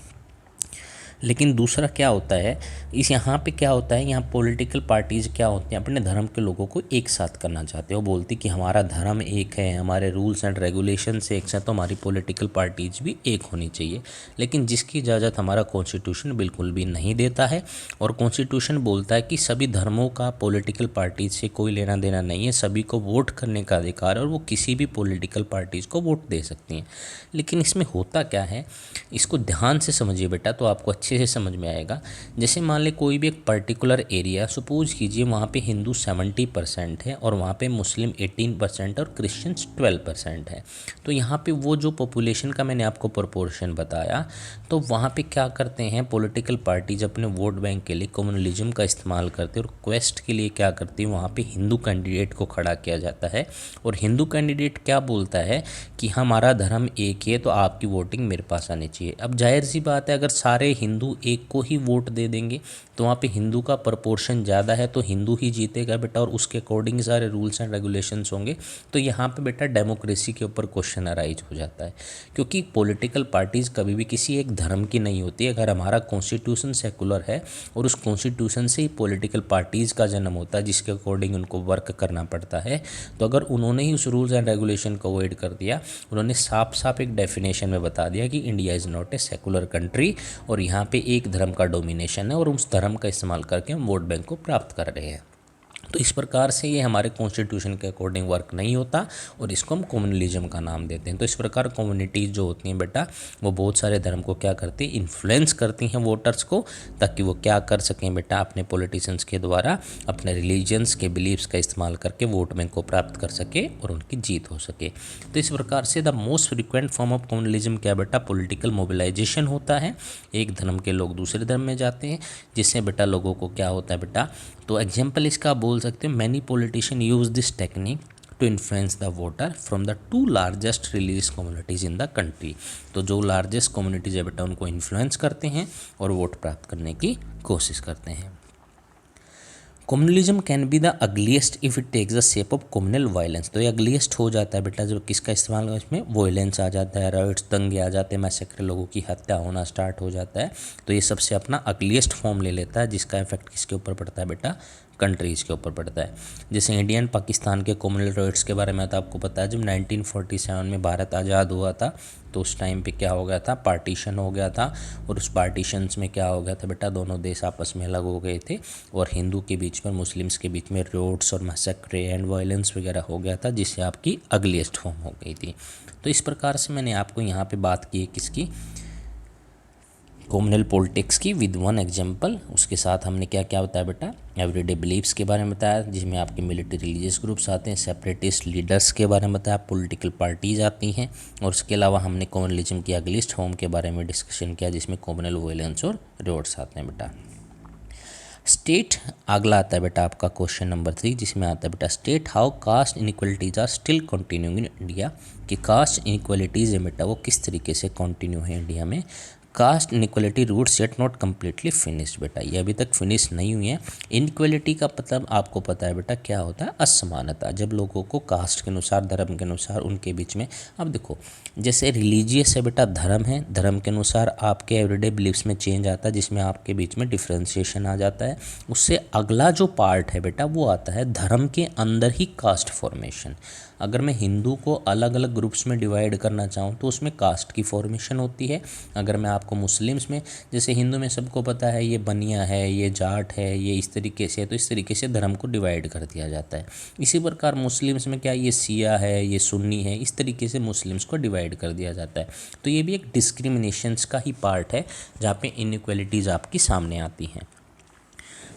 लेकिन दूसरा क्या होता है, इस यहाँ पे क्या होता है, यहाँ पॉलिटिकल पार्टीज़ क्या होती हैं, अपने धर्म के लोगों को एक साथ करना चाहते हैं। वो बोलती कि हमारा धर्म एक है, हमारे रूल्स एंड रेगुलेशंस एक हैं, तो हमारी पॉलिटिकल पार्टीज़ भी एक होनी चाहिए। लेकिन जिसकी इजाज़त हमारा कॉन्स्टिट्यूशन बिल्कुल भी नहीं देता है, और कॉन्स्टिट्यूशन बोलता है कि सभी धर्मों का पॉलिटिकल पार्टीज से कोई लेना देना नहीं है, सभी को वोट करने का अधिकार है और वो किसी भी पॉलिटिकल पार्टीज़ को वोट दे सकती हैं। लेकिन इसमें होता क्या है, इसको ध्यान से समझिए बेटा तो आपको अच्छे से समझ में आएगा। जैसे मान ले कोई भी एक पर्टिकुलर एरिया, सपोज कीजिए वहाँ पे हिंदू 70% है और वहाँ पे मुस्लिम 18% और क्रिश्चियंस 12% है। तो यहाँ पे वो जो पॉपुलेशन का मैंने आपको प्रोपोर्शन बताया, तो वहाँ पे क्या करते हैं पॉलिटिकल पार्टीज अपने वोट बैंक के लिए कम्युनलिज्म का इस्तेमाल करते हैं और क्वेस्ट के लिए क्या करती है, वहाँ पे हिंदू कैंडिडेट को खड़ा किया जाता है और हिंदू कैंडिडेट क्या बोलता है कि हमारा धर्म एक ही है तो आपकी वोटिंग मेरे पास आनी चाहिए। अब जाहिर सी बात है, अगर सारे हिंदू एक को ही वोट दे देंगे तो वहाँ पे हिंदू का प्रपोर्शन ज़्यादा है तो हिंदू ही जीतेगा बेटा, और उसके अकॉर्डिंग सारे रूल्स एंड रेगुलेशंस होंगे। तो यहाँ पे बेटा डेमोक्रेसी के ऊपर क्वेश्चन अराइज हो जाता है, क्योंकि पॉलिटिकल पार्टीज़ कभी भी किसी एक धर्म की नहीं होती है। अगर हमारा कॉन्स्टिट्यूशन सेकुलर है और उस कॉन्स्टिट्यूशन से ही पॉलिटिकल पार्टीज़ का जन्म होता है जिसके अकॉर्डिंग उनको वर्क करना पड़ता है, तो अगर उन्होंने ही उस रूल्स एंड रेगुलेशन को अवॉइड कर दिया, उन्होंने साफ साफ एक डेफिनेशन में बता दिया कि India is not a secular country और यहाँ पे एक धर्म का डोमिनेशन है और उस धर्म का इस्तेमाल करके हम वोट बैंक को प्राप्त कर रहे हैं, तो इस प्रकार से ये हमारे कॉन्स्टिट्यूशन के अकॉर्डिंग वर्क नहीं होता और इसको हम कम्युनलिज्म का नाम देते हैं। तो इस प्रकार कम्युनिटीज़ जो होती हैं बेटा वो बहुत सारे धर्म को क्या करती हैं, इन्फ्लुएंस करती हैं वोटर्स को, ताकि वो क्या कर सकें बेटा अपने पॉलिटिशियंस के द्वारा अपने रिलीजन्स के बिलीव्स का इस्तेमाल करके वोट बैंक को प्राप्त कर सके और उनकी जीत हो सके। तो इस प्रकार से the most frequent form of communalism क्या बेटा, पॉलिटिकल मोबिलाइजेशन होता है। एक धर्म के लोग दूसरे धर्म में जाते हैं जिससे बेटा लोगों को क्या होता है बेटा, तो एग्जाम्पल इसका बोल सकते हैं many politician use this technique to influence the voter from the two largest religious communities in the country. तो जो लार्जेस्ट कम्युनिटीज़ है बेटा उनको इन्फ्लुएंस करते हैं और वोट प्राप्त करने की कोशिश करते हैं। Communalism can be the ugliest if it takes the shape of communal violence. तो ये अगलीस्ट हो जाता है बेटा जब किसका इस्तेमाल हो, इसमें वायलेंस आ जाता है, राइट्स दंगे आ जाते हैं, मैसेक्र लोगों की हत्या होना स्टार्ट हो जाता है। तो ये सबसे अपना अगलीस्ट फॉर्म ले लेता है जिसका इफेक्ट किसके ऊपर पड़ता है बेटा, कंट्रीज़ के ऊपर पड़ता है। जैसे इंडिया एंड पाकिस्तान के कम्युनल राइट्स के बारे में तो आपको पता है, जब 1947 में भारत आज़ाद हुआ था तो उस टाइम पे क्या हो गया था, पार्टीशन हो गया था और उस पार्टीशंस में क्या हो गया था बेटा, दोनों देश आपस में अलग हो गए थे और हिंदू के बीच में मुस्लिम्स के बीच में रोड्स और मैसेक्रे एंड वायलेंस वगैरह हो गया था जिससे आपकी अगलीस्ट फॉर्म हो गई थी। तो इस प्रकार से मैंने आपको यहाँ पे बात की है किसकी, कम्युनल पॉलिटिक्स की विद वन एग्जांपल। उसके साथ हमने क्या क्या बताया बेटा, एवरीडे बिलीव्स के बारे में बताया जिसमें आपके मिलिट्री रिलीजियस ग्रुप्स आते हैं, सेपरेटिस्ट लीडर्स के बारे में बताया, पॉलिटिकल पार्टीज आती हैं, और उसके अलावा हमने कम्युनलिज्म की अगलीस्ट फॉर्म के बारे में डिस्कशन किया जिसमें कम्युनल वायलेंस और रिवॉर्ड्स आते हैं बेटा। स्टेट अगला आता है बेटा आपका क्वेश्चन नंबर 3 जिसमें आता है बेटा state how caste inequalities are still continuing in India. कि कास्ट इनइक्वलिटीज़ है बेटा वो किस तरीके से कंटिन्यू है इंडिया में। Caste inequality roots yet not completely finished बेटा, ये अभी तक फिनिश नहीं हुई है। इनइक्वलिटी का मतलब आपको पता है बेटा क्या होता है, असमानता। जब लोगों को कास्ट के अनुसार, धर्म के अनुसार उनके बीच में, अब देखो जैसे रिलीजियस है बेटा, धर्म है, धर्म के अनुसार आपके एवरीडे बिलीव्स में चेंज आता है जिसमें आपके बीच में डिफ्रेंशिएशन आ जाता है। उससे अगला जो पार्ट है बेटा वो आता है धर्म के अंदर ही कास्ट फॉर्मेशन। अगर मैं हिंदू को अलग अलग ग्रुप्स में डिवाइड करना चाहूँ तो उसमें कास्ट की फॉर्मेशन होती है। अगर मैं आपको मुस्लिम्स में, जैसे हिंदू में सबको पता है ये बनिया है, ये जाट है, ये इस तरीके से है, तो इस तरीके से धर्म को डिवाइड कर दिया जाता है। इसी प्रकार मुस्लिम्स में क्या ये शिया है, ये सुन्नी है, इस तरीके से मुस्लिम्स को डिवाइड कर दिया जाता है। तो ये भी एक डिस्क्रिमिनेशंस का ही पार्ट है जहाँ पे इनइक्वालिटीज़ आपकी सामने आती हैं।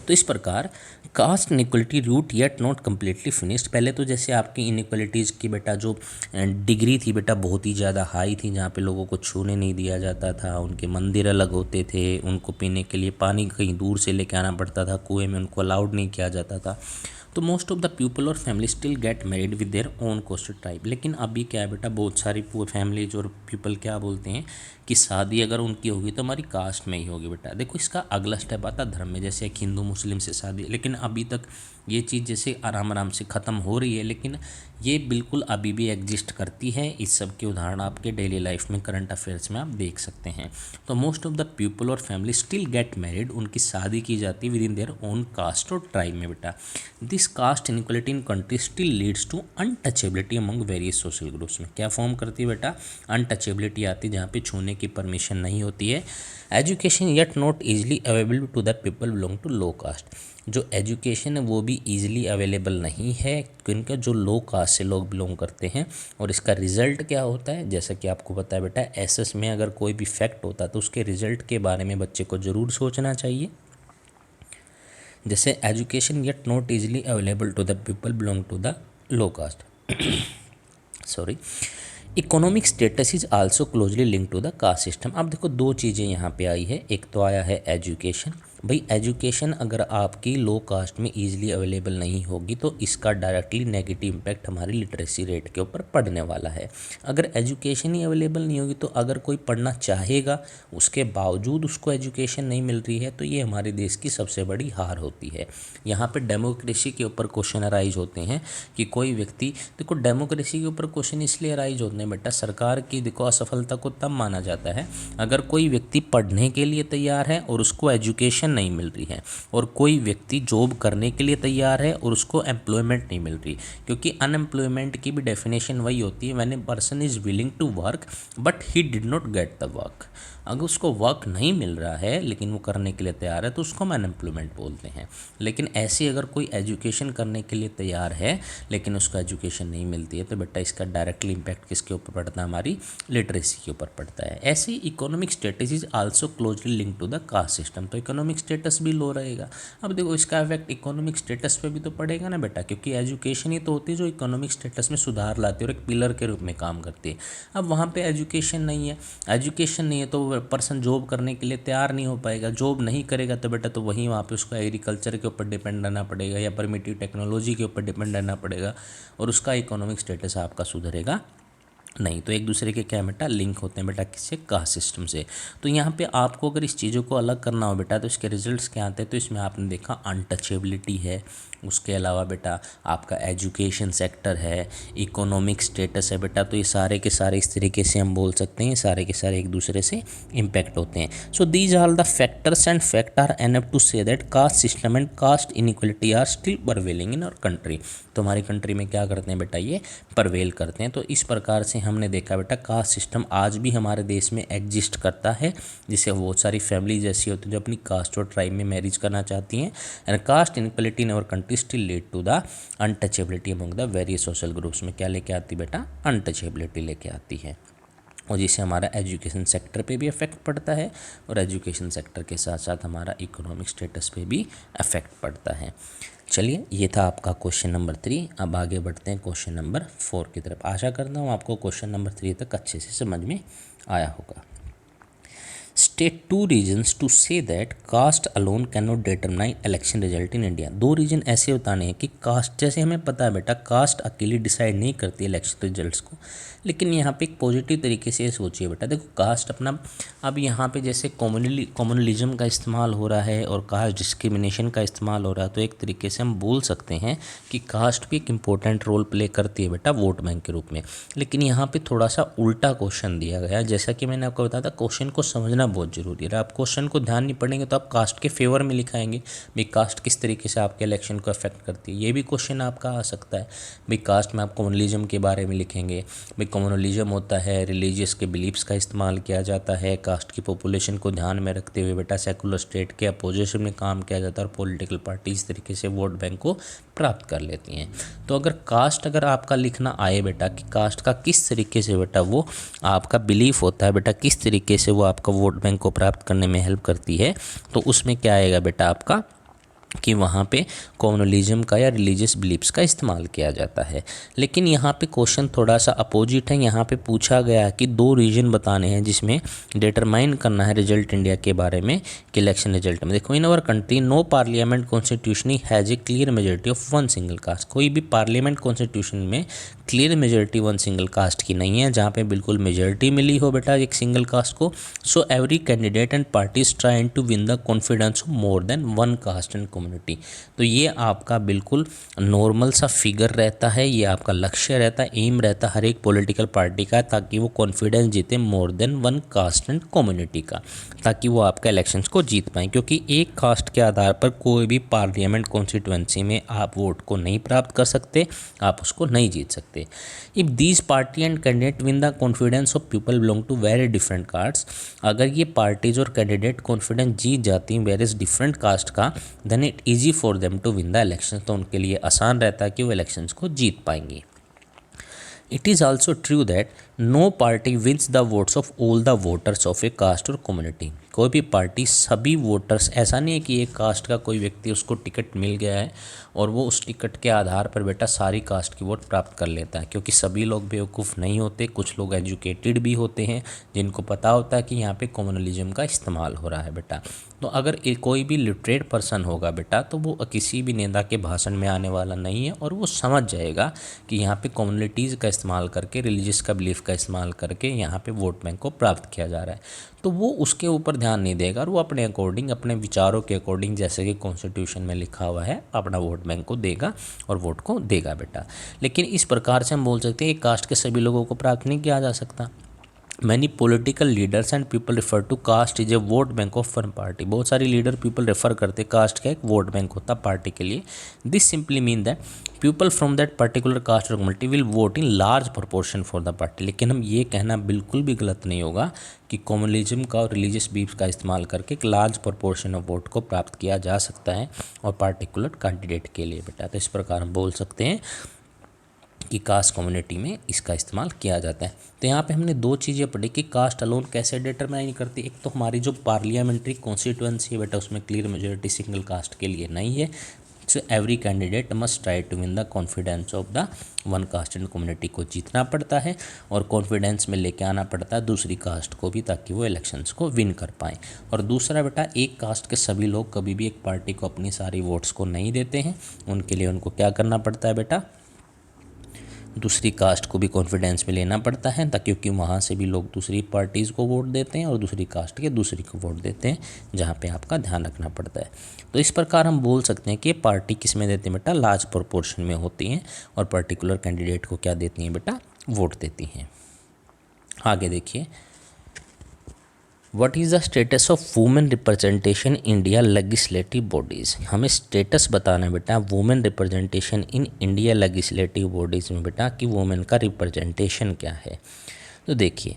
तो इस प्रकार caste inequality root yet not completely finished. पहले तो जैसे आपकी इनइक्वलिटीज़ की बेटा जो डिग्री थी बेटा बहुत ही ज़्यादा हाई थी, जहाँ पे लोगों को छूने नहीं दिया जाता था, उनके मंदिर अलग होते थे, उनको पीने के लिए पानी कहीं दूर से लेके आना पड़ता था, कुएं में उनको अलाउड नहीं किया जाता था। तो मोस्ट ऑफ द पीपल और family still get married with their own caste tribe. लेकिन अभी क्या है बेटा, बहुत सारी फैमिलीज और पीपल क्या बोलते हैं कि शादी अगर उनकी होगी तो हमारी कास्ट में ही होगी बेटा। देखो इसका अगला स्टेप आता धर्म में, जैसे एक हिंदू मुस्लिम से शादी, लेकिन अभी तक ये चीज़ जैसे आराम आराम से ख़त्म हो रही है, लेकिन ये बिल्कुल अभी भी एग्जिस्ट करती है। इस सब के उदाहरण आपके डेली लाइफ में, करंट अफेयर्स में आप देख सकते हैं। तो मोस्ट ऑफ द पीपल और फैमिली स्टिल गेट मैरिड, उनकी शादी की जाती है with in their own caste और ट्राइब में बेटा। This caste inequality in country still leads to untouchability among various social groups में। क्या फॉर्म करती है बेटा, अनटचेबिलिटी आती है, जहाँ पे छूने की परमिशन नहीं होती है। Education yet not easily available to the people belong to low caste. जो एजुकेशन है वो भी ईजिली अवेलेबल नहीं है क्योंकि जो लो कास्ट से लोग बिलोंग करते हैं। और इसका रिजल्ट क्या होता है, जैसा कि आपको पता है बेटा, एसएस में अगर कोई भी फैक्ट होता है तो उसके रिजल्ट के बारे में बच्चे को ज़रूर सोचना चाहिए। जैसे education yet not easily available to the people belong to the low caste sorry. Economic status is also closely link to the caste system. अब देखो दो चीज़ें यहाँ पे आई है, एक तो आया है एजुकेशन। भाई एजुकेशन अगर आपकी लो कास्ट में ईजिली अवेलेबल नहीं होगी तो इसका डायरेक्टली नेगेटिव इम्पैक्ट हमारी लिटरेसी रेट के ऊपर पड़ने वाला है। अगर एजुकेशन ही अवेलेबल नहीं होगी तो अगर कोई पढ़ना चाहेगा उसके बावजूद उसको एजुकेशन नहीं मिल रही है तो ये हमारे देश की सबसे बड़ी हार होती है। यहाँ पे डेमोक्रेसी के ऊपर क्वेश्चन अराइज होते हैं कि कोई व्यक्ति, देखो डेमोक्रेसी के ऊपर क्वेश्चन इसलिए अराइज होते हैं बेटा, सरकार की देखो असफलता को तब माना जाता है अगर कोई व्यक्ति पढ़ने के लिए तैयार है और उसको एजुकेशन नहीं मिल रही है, और कोई व्यक्ति जॉब करने के लिए तैयार है और उसको एम्प्लॉयमेंट नहीं मिल रही। क्योंकि अनएम्प्लॉयमेंट की भी डेफिनेशन वही होती है, when a person is willing to work but he did not get the work. अगर उसको वर्क नहीं मिल रहा है लेकिन वो करने के लिए तैयार है तो उसको हम अनएम्प्लॉयमेंट बोलते हैं। लेकिन ऐसे अगर कोई एजुकेशन करने के लिए तैयार है लेकिन उसको एजुकेशन नहीं मिलती है तो बेटा इसका डायरेक्टली इम्पैक्ट किसके ऊपर पड़ता है, हमारी लिटरेसी के ऊपर पड़ता है। ऐसे ही economic status is also closely link to the caste system. तो इकोनॉमिक स्टेटस भी लो रहेगा। अब देखो इसका इफेक्ट इकोनॉमिक स्टेटस पे भी तो पड़ेगा ना बेटा, क्योंकि एजुकेशन ही तो होती है जो इकोनॉमिक स्टेटस में सुधार लाती है और एक पिलर के रूप में काम करती है। अब वहाँ पे एजुकेशन नहीं है, एजुकेशन नहीं है तो पर्सन जॉब करने के लिए तैयार नहीं हो पाएगा। जॉब नहीं करेगा तो बेटा तो वहीं वहाँ पे उसको एग्रीकल्चर के ऊपर डिपेंड रहना पड़ेगा या प्रिमिटिव टेक्नोलॉजी के ऊपर डिपेंड रहना पड़ेगा और उसका इकोनॉमिक स्टेटस आपका सुधरेगा नहीं। तो एक दूसरे के क्या बेटा लिंक होते हैं बेटा, किससे, कास्ट सिस्टम से। तो यहाँ पे आपको अगर इस चीज़ों को अलग करना हो बेटा तो इसके रिजल्ट्स क्या आते हैं, तो इसमें आपने देखा अनटचेबिलिटी है, उसके अलावा बेटा आपका एजुकेशन सेक्टर है, इकोनॉमिक स्टेटस है बेटा। तो ये सारे के सारे इस तरीके से हम बोल सकते हैं सारे के सारे एक दूसरे से इम्पैक्ट होते हैं। So these are the factors and fact are enough to say that caste system and caste inequality are still prevailing in our country. तो हमारी कंट्री में क्या करते हैं बेटा, ये परवेल करते हैं। तो इस प्रकार से हमने देखा बेटा कास्ट सिस्टम आज भी हमारे देश में एग्जिस्ट करता है, जिससे बहुत सारी फैमिलीज ऐसी होती हैं जो अपनी कास्ट और ट्राइब में मैरिज करना चाहती हैं। And caste inequality in our country still lead to the untouchability among the various social groups में क्या लेके आती बेटा, अनटचेबिलिटी लेके आती है। और जिससे हमारा एजुकेशन सेक्टर पे भी इफेक्ट पड़ता है और एजुकेशन सेक्टर के साथ साथ हमारा इकोनॉमिक स्टेटस पे भी इफेक्ट पड़ता है। चलिए ये था आपका क्वेश्चन नंबर 3। अब आगे बढ़ते हैं क्वेश्चन नंबर 4 की तरफ। आशा करता हूँ आपको क्वेश्चन नंबर 3 तक अच्छे से समझ में आया होगा। State 2 reasons to say that caste alone can not determine election result in India. 2 reason ऐसे बताने हैं कि कास्ट, जैसे हमें पता है बेटा कास्ट अकेली डिसाइड नहीं करती इलेक्शन रिजल्ट्स को, लेकिन यहाँ पे एक पॉजिटिव तरीके से सोचिए बेटा। देखो कास्ट अपना, अब यहाँ पे जैसे कम्युनलिज्म का इस्तेमाल हो रहा है और कास्ट डिस्क्रिमिनेशन का इस्तेमाल हो रहा है, तो एक तरीके से हम बोल सकते हैं कि कास्ट भी एक इम्पोर्टेंट रोल प्ले करती है बेटा वोट बैंक के रूप में। लेकिन यहाँ पे थोड़ा सा उल्टा क्वेश्चन दिया गया है। जैसा कि मैंने आपको बताया था क्वेश्चन को समझना लिखना बहुत ज़रूरी है। आप क्वेश्चन को ध्यान नहीं पढ़ेंगे तो आप कास्ट के फेवर में लिखाएंगे, भाई कास्ट किस तरीके से आपके इलेक्शन को अफेक्ट करती है, ये भी क्वेश्चन आपका आ सकता है। भाई कास्ट में आप कम्युनलिज्म के बारे में लिखेंगे, भाई कम्युनलिज्म होता है रिलीजियस के बिलीफ्स का इस्तेमाल किया जाता है, कास्ट की पॉपुलेशन को ध्यान में रखते हुए बेटा सेकुलर स्टेट के अपोजिशन में काम किया जाता है और पॉलिटिकल पार्टी इस तरीके से वोट बैंक को प्राप्त कर लेती हैं। तो अगर कास्ट अगर आपका लिखना आए बेटा कि कास्ट का किस तरीके से बेटा वो आपका बिलीफ होता है बेटा, किस तरीके से वो आपका वोट बैंक को प्राप्त करने में हेल्प करती है, तो उसमें क्या आएगा बेटा आपका कि वहाँ पे कम्युनलिज्म का या रिलीजियस बिलीफ्स का इस्तेमाल किया जाता है। लेकिन यहाँ पे क्वेश्चन थोड़ा सा अपोजिट है। यहाँ पे पूछा गया कि 2 रीजन बताने हैं जिसमें डिटरमाइन करना है रिजल्ट इंडिया के बारे में कि इलेक्शन रिजल्ट में। देखो, in our country no parliament constitution has a clear majority of one single caste. कोई भी पार्लियामेंट कॉन्स्टिट्यूशन में clear majority one single caste की नहीं है, जहाँ पे बिल्कुल मेजोरिटी मिली हो बेटा एक सिंगल कास्ट को। So every candidate and parties trying to win the confidence of more than one caste and community. तो ये आपका बिल्कुल नॉर्मल सा फिगर रहता है, ये आपका लक्ष्य रहता है, एम रहता है हर एक पॉलिटिकल पार्टी का, ताकि वो कॉन्फिडेंस जीते मोर than one caste and community का, ताकि वो आपका इलेक्शंस को जीत पाएँ। क्योंकि एक कास्ट के आधार पर कोई भी पार्लियामेंट कॉन्स्टिट्यूंसी में आप वोट को नहीं प्राप्त कर सकते, आप उसको नहीं जीत सकते। If these party and candidate win the confidence of people belong to very different caste, अगर ये पार्टीज और कैंडिडेट कॉन्फिडेंस जीत जाती हैं वेरियस डिफरेंट कास्ट का, then it easy for them to win the election. तो उनके लिए आसान रहता है कि वो इलेक्शंस को जीत पाएंगे। It is also true that no party wins the votes of all the voters of a caste or community। कोई भी पार्टी सभी वोटर्स, ऐसा नहीं है कि एक कास्ट का कोई व्यक्ति उसको टिकट मिल गया है और वो उस टिकट के आधार पर बेटा सारी कास्ट की वोट प्राप्त कर लेता है, क्योंकि सभी लोग बेवकूफ़ नहीं होते। कुछ लोग एजुकेटेड भी होते हैं जिनको पता होता है कि यहाँ पे कम्युनलिज्म का इस्तेमाल हो रहा है बेटा। तो अगर कोई भी लिटरेट पर्सन होगा बेटा तो वो किसी भी नेता के भाषण में आने वाला नहीं है और वो समझ जाएगा कि यहाँ पे कम्युनिटीज़ का इस्तेमाल करके, रिलीजियस का बिलीफ का इस्तेमाल करके यहाँ पे वोट बैंक को प्राप्त किया जा रहा है। तो वो उसके ऊपर ध्यान नहीं देगा और वो अपने अकॉर्डिंग, अपने विचारों के अकॉर्डिंग, जैसे कि कॉन्स्टिट्यूशन में लिखा हुआ है, अपना वोट बैंक को देगा और वोट को देगा बेटा। लेकिन इस प्रकार से हम बोल सकते हैं कि कास्ट के सभी लोगों को प्राप्त नहीं किया जा सकता। Many political leaders and people refer to caste is a vote bank of one party. बहुत सारी लीडर पीपल रेफर करते कास्ट का एक वोट बैंक होता पार्टी के लिए। This simply mean that people from that particular caste और community will vote in large proportion for the party. लेकिन हम ये कहना बिल्कुल भी गलत नहीं होगा कि कम्युनलिज्म का और रिलीजियस बिलीफ का इस्तेमाल करके एक लार्ज प्रोपोर्शन ऑफ वोट को प्राप्त किया जा सकता है और पार्टिकुलर कैंडिडेट के लिए बेटा। तो इस प्रकार हम बोल सकते हैं कि कास्ट कम्युनिटी में इसका इस्तेमाल किया जाता है। तो यहाँ पे हमने 2 चीज़ें पढ़ी कि कास्ट अलोन कैसे डिटरमाइन करती है। एक तो हमारी जो पार्लियामेंट्री कॉन्स्टिट्यूएंसी है बेटा, उसमें क्लियर मेजोरिटी सिंगल कास्ट के लिए नहीं है। So every candidate must try to win the confidence of the one caste and community को जीतना पड़ता है और कॉन्फिडेंस में लेके आना पड़ता है दूसरी कास्ट को भी, ताकि वो इलेक्शंस को विन कर पाएँ। और दूसरा बेटा, एक कास्ट के सभी लोग कभी भी एक पार्टी को अपनी सारी वोट्स को नहीं देते हैं। उनके लिए उनको क्या करना पड़ता है बेटा, दूसरी कास्ट को भी कॉन्फिडेंस में लेना पड़ता है, ताकि क्योंकि वहाँ से भी लोग दूसरी पार्टीज़ को वोट देते हैं और दूसरी कास्ट के दूसरी को वोट देते हैं, जहाँ पे आपका ध्यान रखना पड़ता है। तो इस प्रकार हम बोल सकते हैं कि पार्टी किस में देती है बेटा, लार्ज प्रोपोर्शन में होती हैं और पर्टिकुलर कैंडिडेट को क्या देती हैं बेटा, वोट देती हैं। आगे देखिए, what is the status of women representation India legislative bodies. हमें स्टेटस बताना है बेटा women representation in India legislative bodies में बेटा कि वुमेन का रिप्रेजेंटेशन क्या है। तो देखिए,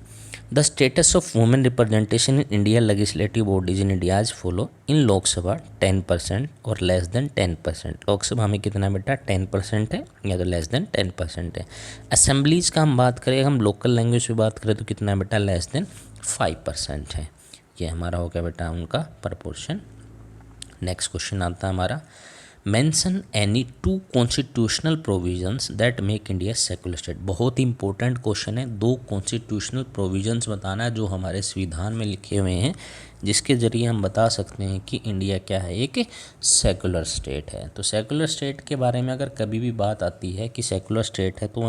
the status of women representation in India legislative bodies in India is follow. In Lok Sabha 10% और लेस देन 10%। लोकसभा में कितना बेटा 10% है या तो लेस देन 10% है। असेंबलीज़ का हम बात करें, हम लोकल लैंग्वेज में बात करें तो कितना बेटा लेस देन 5% है। ये हमारा हो गया बेटा उनका प्रपोर्शन। नेक्स्ट क्वेश्चन आता है हमारा, mention any 2 constitutional provisions that make India secular state. बहुत ही इंपॉर्टेंट क्वेश्चन है। 2 कॉन्स्टिट्यूशनल प्रोविजंस बताना है जो हमारे संविधान में लिखे हुए हैं, जिसके ज़रिए हम बता सकते हैं कि इंडिया क्या है, एक सेकुलर स्टेट है। तो सेकुलर स्टेट के बारे में अगर कभी भी बात आती है कि सेकुलर स्टेट है, तो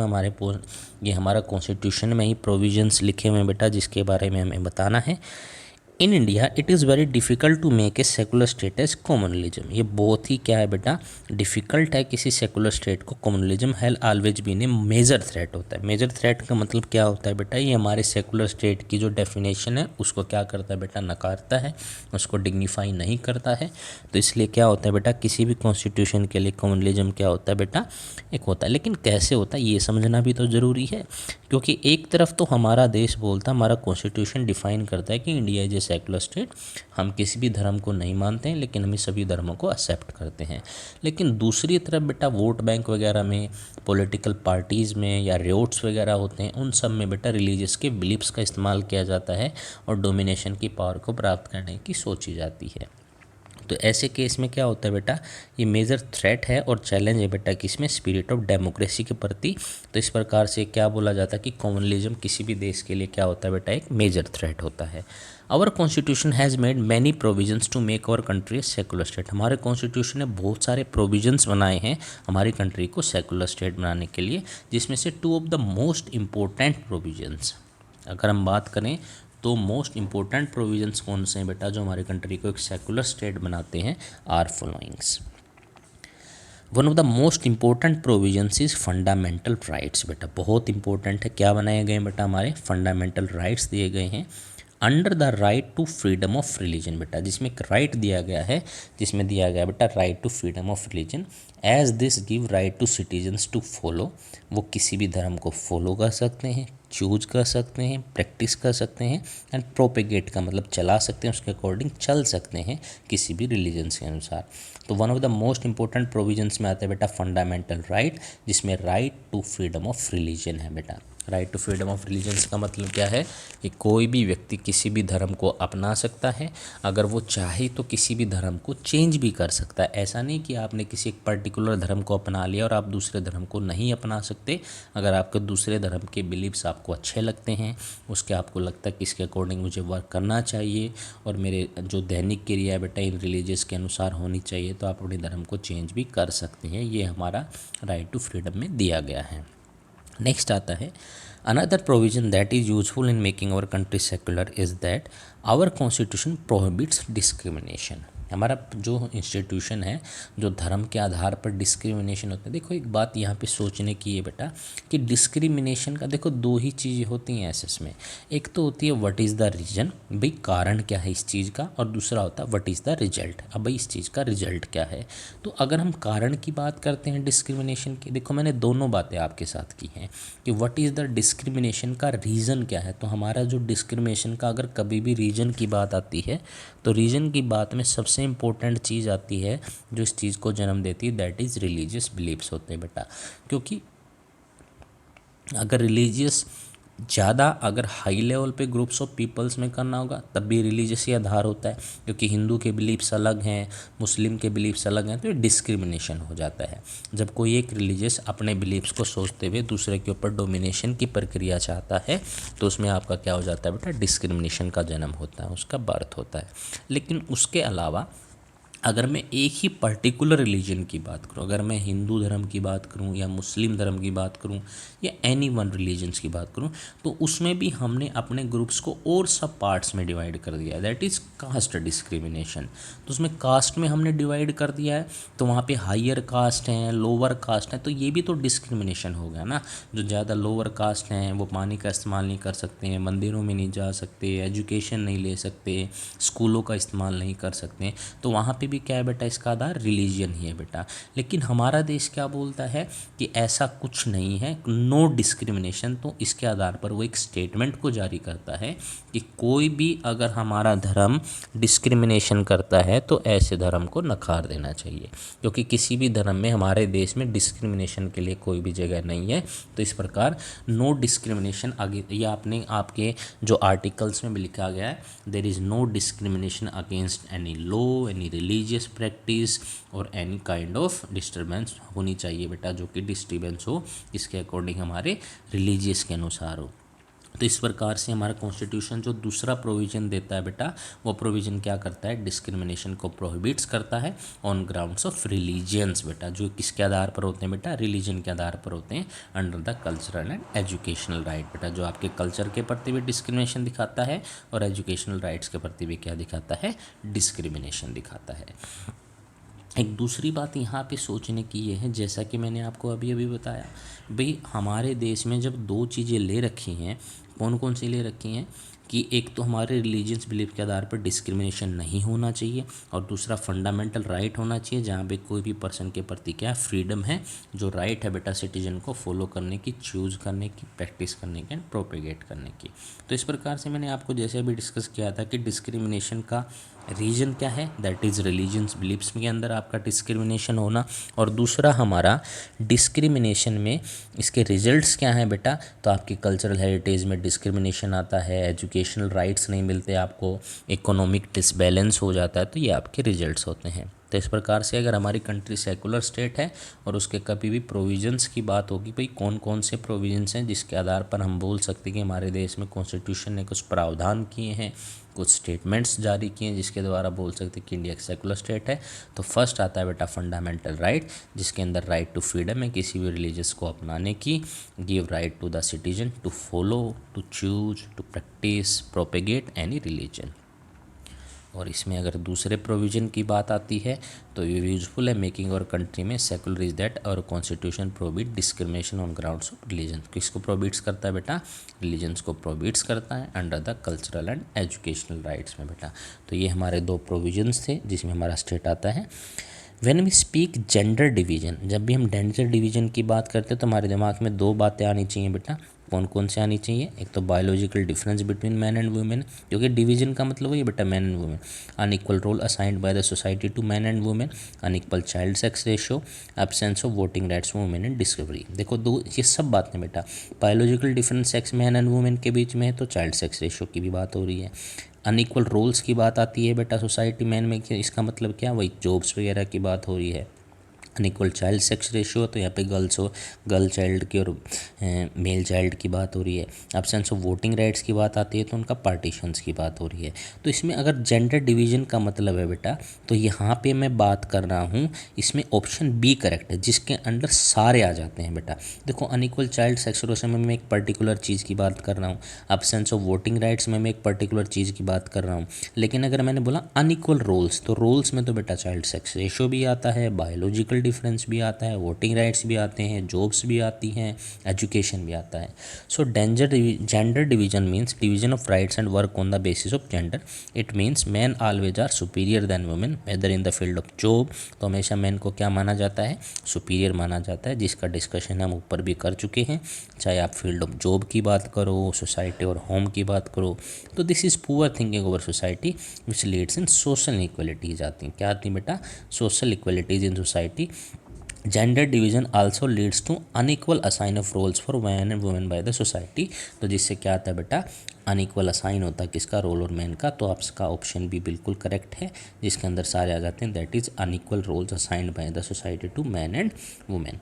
ये हमारा कॉन्स्टिट्यूशन में ही प्रोविजंस लिखे हुए हैं बेटा, जिसके बारे में हमें बताना है। In India it is very difficult to make a secular state as communalism. ये बहुत ही क्या है बेटा, डिफ़िकल्ट है किसी सेकुलर स्टेट को communalism has always been a major threat होता है। मेजर थ्रेट का मतलब क्या होता है बेटा, ये हमारे सेकुलर स्टेट की जो डेफिनेशन है उसको क्या करता है बेटा, नकारता है, उसको डिग्निफाई नहीं करता है। तो इसलिए क्या होता है बेटा, किसी भी कॉन्स्टिट्यूशन के लिए कॉमनलिज्म क्या होता है बेटा, एक होता है। लेकिन कैसे होता है ये समझना भी तो ज़रूरी है, क्योंकि एक तरफ तो हमारा देश बोलता है, हमारा कॉन्स्टिट्यूशन डिफाइन करता है कि India is a secular state, हम किसी भी धर्म को नहीं मानते हैं लेकिन हम सभी धर्मों को एक्सेप्ट करते हैं। लेकिन दूसरी तरफ बेटा वोट बैंक वगैरह में, पॉलिटिकल पार्टीज़ में या रियोट्स वगैरह होते हैं, उन सब में बेटा रिलीजियस के बिलीफ्स का इस्तेमाल किया जाता है और डोमिनेशन की पावर को प्राप्त करने की सोची जाती है। तो ऐसे केस में क्या होता है बेटा, ये मेजर थ्रेट है और चैलेंज है बेटा किसमें, स्पिरिट ऑफ डेमोक्रेसी के प्रति। तो इस प्रकार से क्या बोला जाता है कि कॉमनलिज्म किसी भी देश के लिए क्या होता है बेटा, एक मेजर थ्रेट होता है। Our constitution has made many provisions to make our country secular state. हमारे कॉन्स्टिट्यूशन ने बहुत सारे प्रोविजंस बनाए हैं हमारी कंट्री को सेकुलर स्टेट बनाने के लिए, जिसमें से two of the most important provisions अगर हम बात करें तो मोस्ट इंपॉर्टेंट प्रोविजंस कौन से हैं बेटा जो हमारी कंट्री को एक सेकुलर स्टेट बनाते हैं, are followings. One of the most important provisions is fundamental rights. बेटा बहुत इंपॉर्टेंट है, क्या बनाए गए हैं बेटा, हमारे फंडामेंटल राइट्स दिए गए हैं। Under the right to freedom of religion बेटा, जिसमें एक राइट दिया गया है, जिसमें दिया गया बेटा right to freedom of religion, as this give right to citizens to follow. वो किसी भी धर्म को फॉलो कर सकते हैं, चूज कर सकते हैं, प्रैक्टिस कर सकते हैं, एंड प्रोपेगेट का मतलब चला सकते हैं, उसके अकॉर्डिंग चल सकते हैं किसी भी रिलीजन्स के अनुसार। तो one of the most important provisions में आता है बेटा फंडामेंटल राइट, जिसमें right to freedom of religion है बेटा। Right to freedom of religions का मतलब क्या है कि कोई भी व्यक्ति किसी भी धर्म को अपना सकता है, अगर वो चाहे तो किसी भी धर्म को चेंज भी कर सकता है। ऐसा नहीं कि आपने किसी एक पर्टिकुलर धर्म को अपना लिया और आप दूसरे धर्म को नहीं अपना सकते। अगर आपके दूसरे धर्म के बिलीव्स आपको अच्छे लगते हैं, उसके आपको लगता है कि इसके अकॉर्डिंग मुझे वर्क करना चाहिए और मेरे जो दैनिक क्रिया है बेटा इन रिलीजियस के अनुसार होनी चाहिए, तो आप अपने धर्म को चेंज भी कर सकते हैं। ये हमारा राइट टू फ्रीडम में दिया गया है। नेक्स्ट आता है another provision that is useful in making our country secular is that our constitution prohibits discrimination. हमारा जो इंस्टीट्यूशन है, जो धर्म के आधार पर डिस्क्रिमिनेशन होता है। देखो एक बात यहाँ पे सोचने की है बेटा कि डिस्क्रिमिनेशन का देखो दो ही चीज़ें होती हैं एसएस में। एक तो होती है व्हाट इज़ द रीज़न, भाई कारण क्या है इस चीज़ का, और दूसरा होता है व्हाट इज़ द रिजल्ट, अब भाई इस चीज़ का रिजल्ट क्या है। तो अगर हम कारण की बात करते हैं डिस्क्रिमिनेशन की, देखो मैंने दोनों बातें आपके साथ की हैं कि व्हाट इज़ द डिस्क्रिमिनेशन का रीज़न क्या है। तो हमारा जो डिस्क्रिमिनेशन का अगर कभी भी रीज़न की बात आती है तो रीज़न की बात में सबसे इम्पोर्टेंट चीज़ आती है जो इस चीज़ को जन्म देती है, दैट इज़ रिलीजियस बिलीव्स होते हैं बेटा। क्योंकि अगर रिलीजियस ज़्यादा अगर हाई लेवल पे ग्रुप्स ऑफ पीपल्स में करना होगा तब भी रिलीजियस ही आधार होता है, क्योंकि हिंदू के बिलीफ्स अलग हैं, मुस्लिम के बिलीफ्स अलग हैं, तो ये डिस्क्रिमिनेशन हो जाता है। जब कोई एक रिलीजियस अपने बिलीफ्स को सोचते हुए दूसरे के ऊपर डोमिनेशन की प्रक्रिया चाहता है तो उसमें आपका क्या हो जाता है बेटा, डिस्क्रिमिनेशन का जन्म होता है, उसका बर्थ होता है। लेकिन उसके अलावा अगर मैं एक ही पर्टिकुलर रिलीजन की बात करूं, अगर मैं हिंदू धर्म की बात करूं या मुस्लिम धर्म की बात करूं या एनी वन रिलीजन्स की बात करूं, तो उसमें भी हमने अपने ग्रुप्स को और सब पार्ट्स में डिवाइड कर दिया है, दैट इज़ कास्ट डिस्क्रिमिनेशन। तो उसमें कास्ट में हमने डिवाइड कर दिया है, तो वहाँ पे हायर कास्ट हैं, लोअर कास्ट हैं, तो ये भी तो डिस्क्रिमिनेशन हो गया ना। जो ज़्यादा लोअर कास्ट हैं वो पानी का इस्तेमाल नहीं कर सकते हैं, मंदिरों में नहीं जा सकते, एजुकेशन नहीं ले सकते, स्कूलों का इस्तेमाल नहीं कर सकते, तो वहाँ पे भी क्या है बेटा, इसका आधार रिलीजन ही है बेटा। लेकिन हमारा देश क्या बोलता है कि ऐसा कुछ नहीं है, नो डिस्क्रिमिनेशन। तो इसके आधार पर वो एक स्टेटमेंट को जारी करता है कि कोई भी अगर हमारा धर्म डिस्क्रिमिनेशन करता है तो ऐसे धर्म को नकार देना चाहिए, क्योंकि किसी भी धर्म में हमारे देश में डिस्क्रिमिनेशन के लिए कोई भी जगह नहीं है। तो इस प्रकार नो डिस्क्रिमिनेशन, आगे ये आपने आपके जो आर्टिकल्स में भी लिखा गया है, there is no discrimination against any law, any religious practice और एनी काइंड ऑफ डिस्टर्बेंस होनी चाहिए बेटा, जो कि डिस्टर्बेंस हो इसके अकॉर्डिंग हमारे रिलीजियस के अनुसार हो। तो इस प्रकार से हमारा कॉन्स्टिट्यूशन जो दूसरा प्रोविज़न देता है बेटा, वो प्रोविज़न क्या करता है, डिस्क्रिमिनेशन को प्रोहिबिट्स करता है ऑन ग्राउंड्स ऑफ रिलीजियंस बेटा, जो किसके आधार पर होते हैं बेटा, रिलीजन के आधार पर होते हैं, under the cultural and educational right बेटा, जो आपके कल्चर के प्रति भी डिस्क्रिमिनेशन दिखाता है और एजुकेशनल राइट्स के प्रति भी क्या दिखाता है, डिस्क्रिमिनेशन दिखाता है। एक दूसरी बात यहाँ पे सोचने की ये है, जैसा कि मैंने आपको अभी अभी बताया, भाई हमारे देश में जब दो चीज़ें ले रखी हैं, कौन कौन सी ले रखी हैं, कि एक तो हमारे रिलीजियस बिलीफ के आधार पर डिस्क्रिमिनेशन नहीं होना चाहिए, और दूसरा फंडामेंटल राइट होना चाहिए, जहाँ पे कोई भी पर्सन के प्रति क्या फ्रीडम है, जो राइट है बेटा सिटीजन को फॉलो करने की, चूज़ करने की, प्रैक्टिस करने की एंड प्रोपेगेट करने की। तो इस प्रकार से मैंने आपको जैसे अभी डिस्कस किया था कि डिस्क्रिमिनेशन का रीजन क्या है, दैट इज़ रिलीजियस बिलीफ्स के अंदर आपका डिस्क्रिमिनेशन होना, और दूसरा हमारा डिस्क्रिमिनेशन में इसके रिजल्ट्स क्या हैं बेटा, तो आपकी कल्चरल हेरिटेज में डिस्क्रिमिनेशन आता है, एजुकेशनल राइट्स नहीं मिलते आपको, इकोनॉमिक डिसबैलेंस हो जाता है, तो ये आपके रिजल्ट्स होते हैं। तो इस प्रकार से अगर हमारी कंट्री सेकुलर स्टेट है और उसके कभी भी प्रोविजंस की बात होगी, भाई कौन कौन से प्रोविजंस हैं जिसके आधार पर हम बोल सकते हैं कि हमारे देश में कॉन्स्टिट्यूशन ने कुछ प्रावधान किए हैं, कुछ स्टेटमेंट्स जारी किए हैं जिसके द्वारा बोल सकते हैं कि इंडिया एक सेकुलर स्टेट है। तो फर्स्ट आता है बेटा फंडामेंटल राइट, जिसके अंदर राइट टू फ्रीडम है किसी भी रिलीजियस को अपनाने की, give right to the citizen to follow, to choose, to practice, propagate any religion. और इसमें अगर दूसरे प्रोविज़न की बात आती है तो ये यूजफुल है मेकिंग और कंट्री में सेकुलर इज दैट और constitution prohibit discrimination on grounds of religion. किसको प्रोहिबिट्स करता है बेटा, रिलीजन्स को प्रोहिबिट्स करता है under the cultural and educational rights में बेटा। तो ये हमारे दो प्रोविजंस थे जिसमें हमारा स्टेट आता है। When we speak gender division, जब भी हम जेंडर डिवीजन की बात करते हैं तो हमारे दिमाग में दो बातें आनी चाहिए बेटा, कौन कौन से आनी चाहिए, एक तो biological difference between man and women, क्योंकि डिवीजन का मतलब वही बेटा man and women, unequal role assigned by the society to man and women, unequal child sex ratio, absence of voting rights for women and discovery. देखो दो ये सब बातें बेटा, biological difference sex man and women के बीच में है तो चाइल्ड सेक्स रेशियो की भी बात हो रही है। अनइक्वल रोल्स की बात आती है बेटा सोसाइटी मैन में, इसका मतलब क्या, वही जॉब्स वगैरह की बात हो रही है। अनइक्वल चाइल्ड सेक्स रेशियो तो यहाँ पे गर्ल चाइल्ड की और मेल चाइल्ड की बात हो रही है। एब्सेंस ऑफ वोटिंग राइट्स की बात आती है तो उनका पार्टीशंस की बात हो रही है। तो इसमें अगर जेंडर डिवीजन का मतलब है बेटा, तो यहाँ पे मैं बात कर रहा हूँ, इसमें ऑप्शन बी करेक्ट है जिसके अंडर सारे आ जाते हैं बेटा। देखो अनइक्वल चाइल्ड सेक्स रेशियो में मैं एक पर्टिकुलर चीज़ की बात कर रहा हूँ, एब्सेंस ऑफ वोटिंग राइट्स में मैं एक पर्टिकुलर चीज़ की बात कर रहा हूँ, लेकिन अगर मैंने बोला अनइक्वल रोल्स, तो रोल्स में तो बेटा चाइल्ड सेक्स रेशियो भी आता है, बायोलॉजिकल डिफरेंस भी आता है, वोटिंग राइट्स भी आते हैं, जॉब्स भी आती हैं, एजुकेशन भी आता है। So gender division means division of rights and work on the basis of gender. It means man always are superior than women whether in the field of job. तो हमेशा मैन को क्या माना जाता है, सुपीरियर माना जाता है, जिसका डिस्कशन हम ऊपर भी कर चुके हैं, चाहे आप फील्ड ऑफ जॉब की बात करो, सोसाइटी और होम की बात करो। तो this is poor thinking over society which leads in social equalities आती हैं। क्या आती हैं बेटा, social equalities in society. Gender division also leads to unequal assign of roles for man and women by the society. तो जिससे क्या आता है बेटा, अनइक्वल असाइन होता है किसका, रोल और मैन का। तो आपका ऑप्शन भी बिल्कुल करेक्ट है जिसके अंदर सारे आ जाते हैं, that is unequal roles assigned by the society to man and women.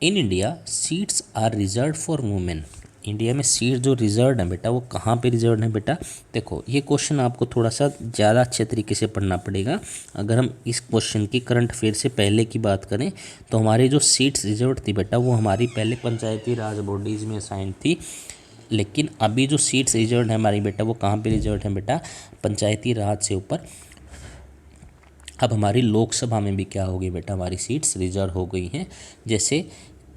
In India seats are reserve for women. India में सीट जो रिजर्व है बेटा, वो कहाँ पे रिजर्व है बेटा। देखो ये क्वेश्चन आपको थोड़ा सा ज़्यादा अच्छे तरीके से पढ़ना पड़ेगा। अगर हम इस क्वेश्चन की करंट अफेयर से पहले की बात करें तो हमारी जो सीट्स रिजर्व थी बेटा, वो हमारी पहले पंचायती राज बॉडीज़ में असाइन थी, लेकिन अभी जो सीट्स रिजर्व है हमारी बेटा, वो कहाँ पे रिजर्व है बेटा, पंचायती राज से ऊपर। अब हमारी लोकसभा में भी क्या हो गई बेटा, हमारी सीट्स रिजर्व हो गई हैं। जैसे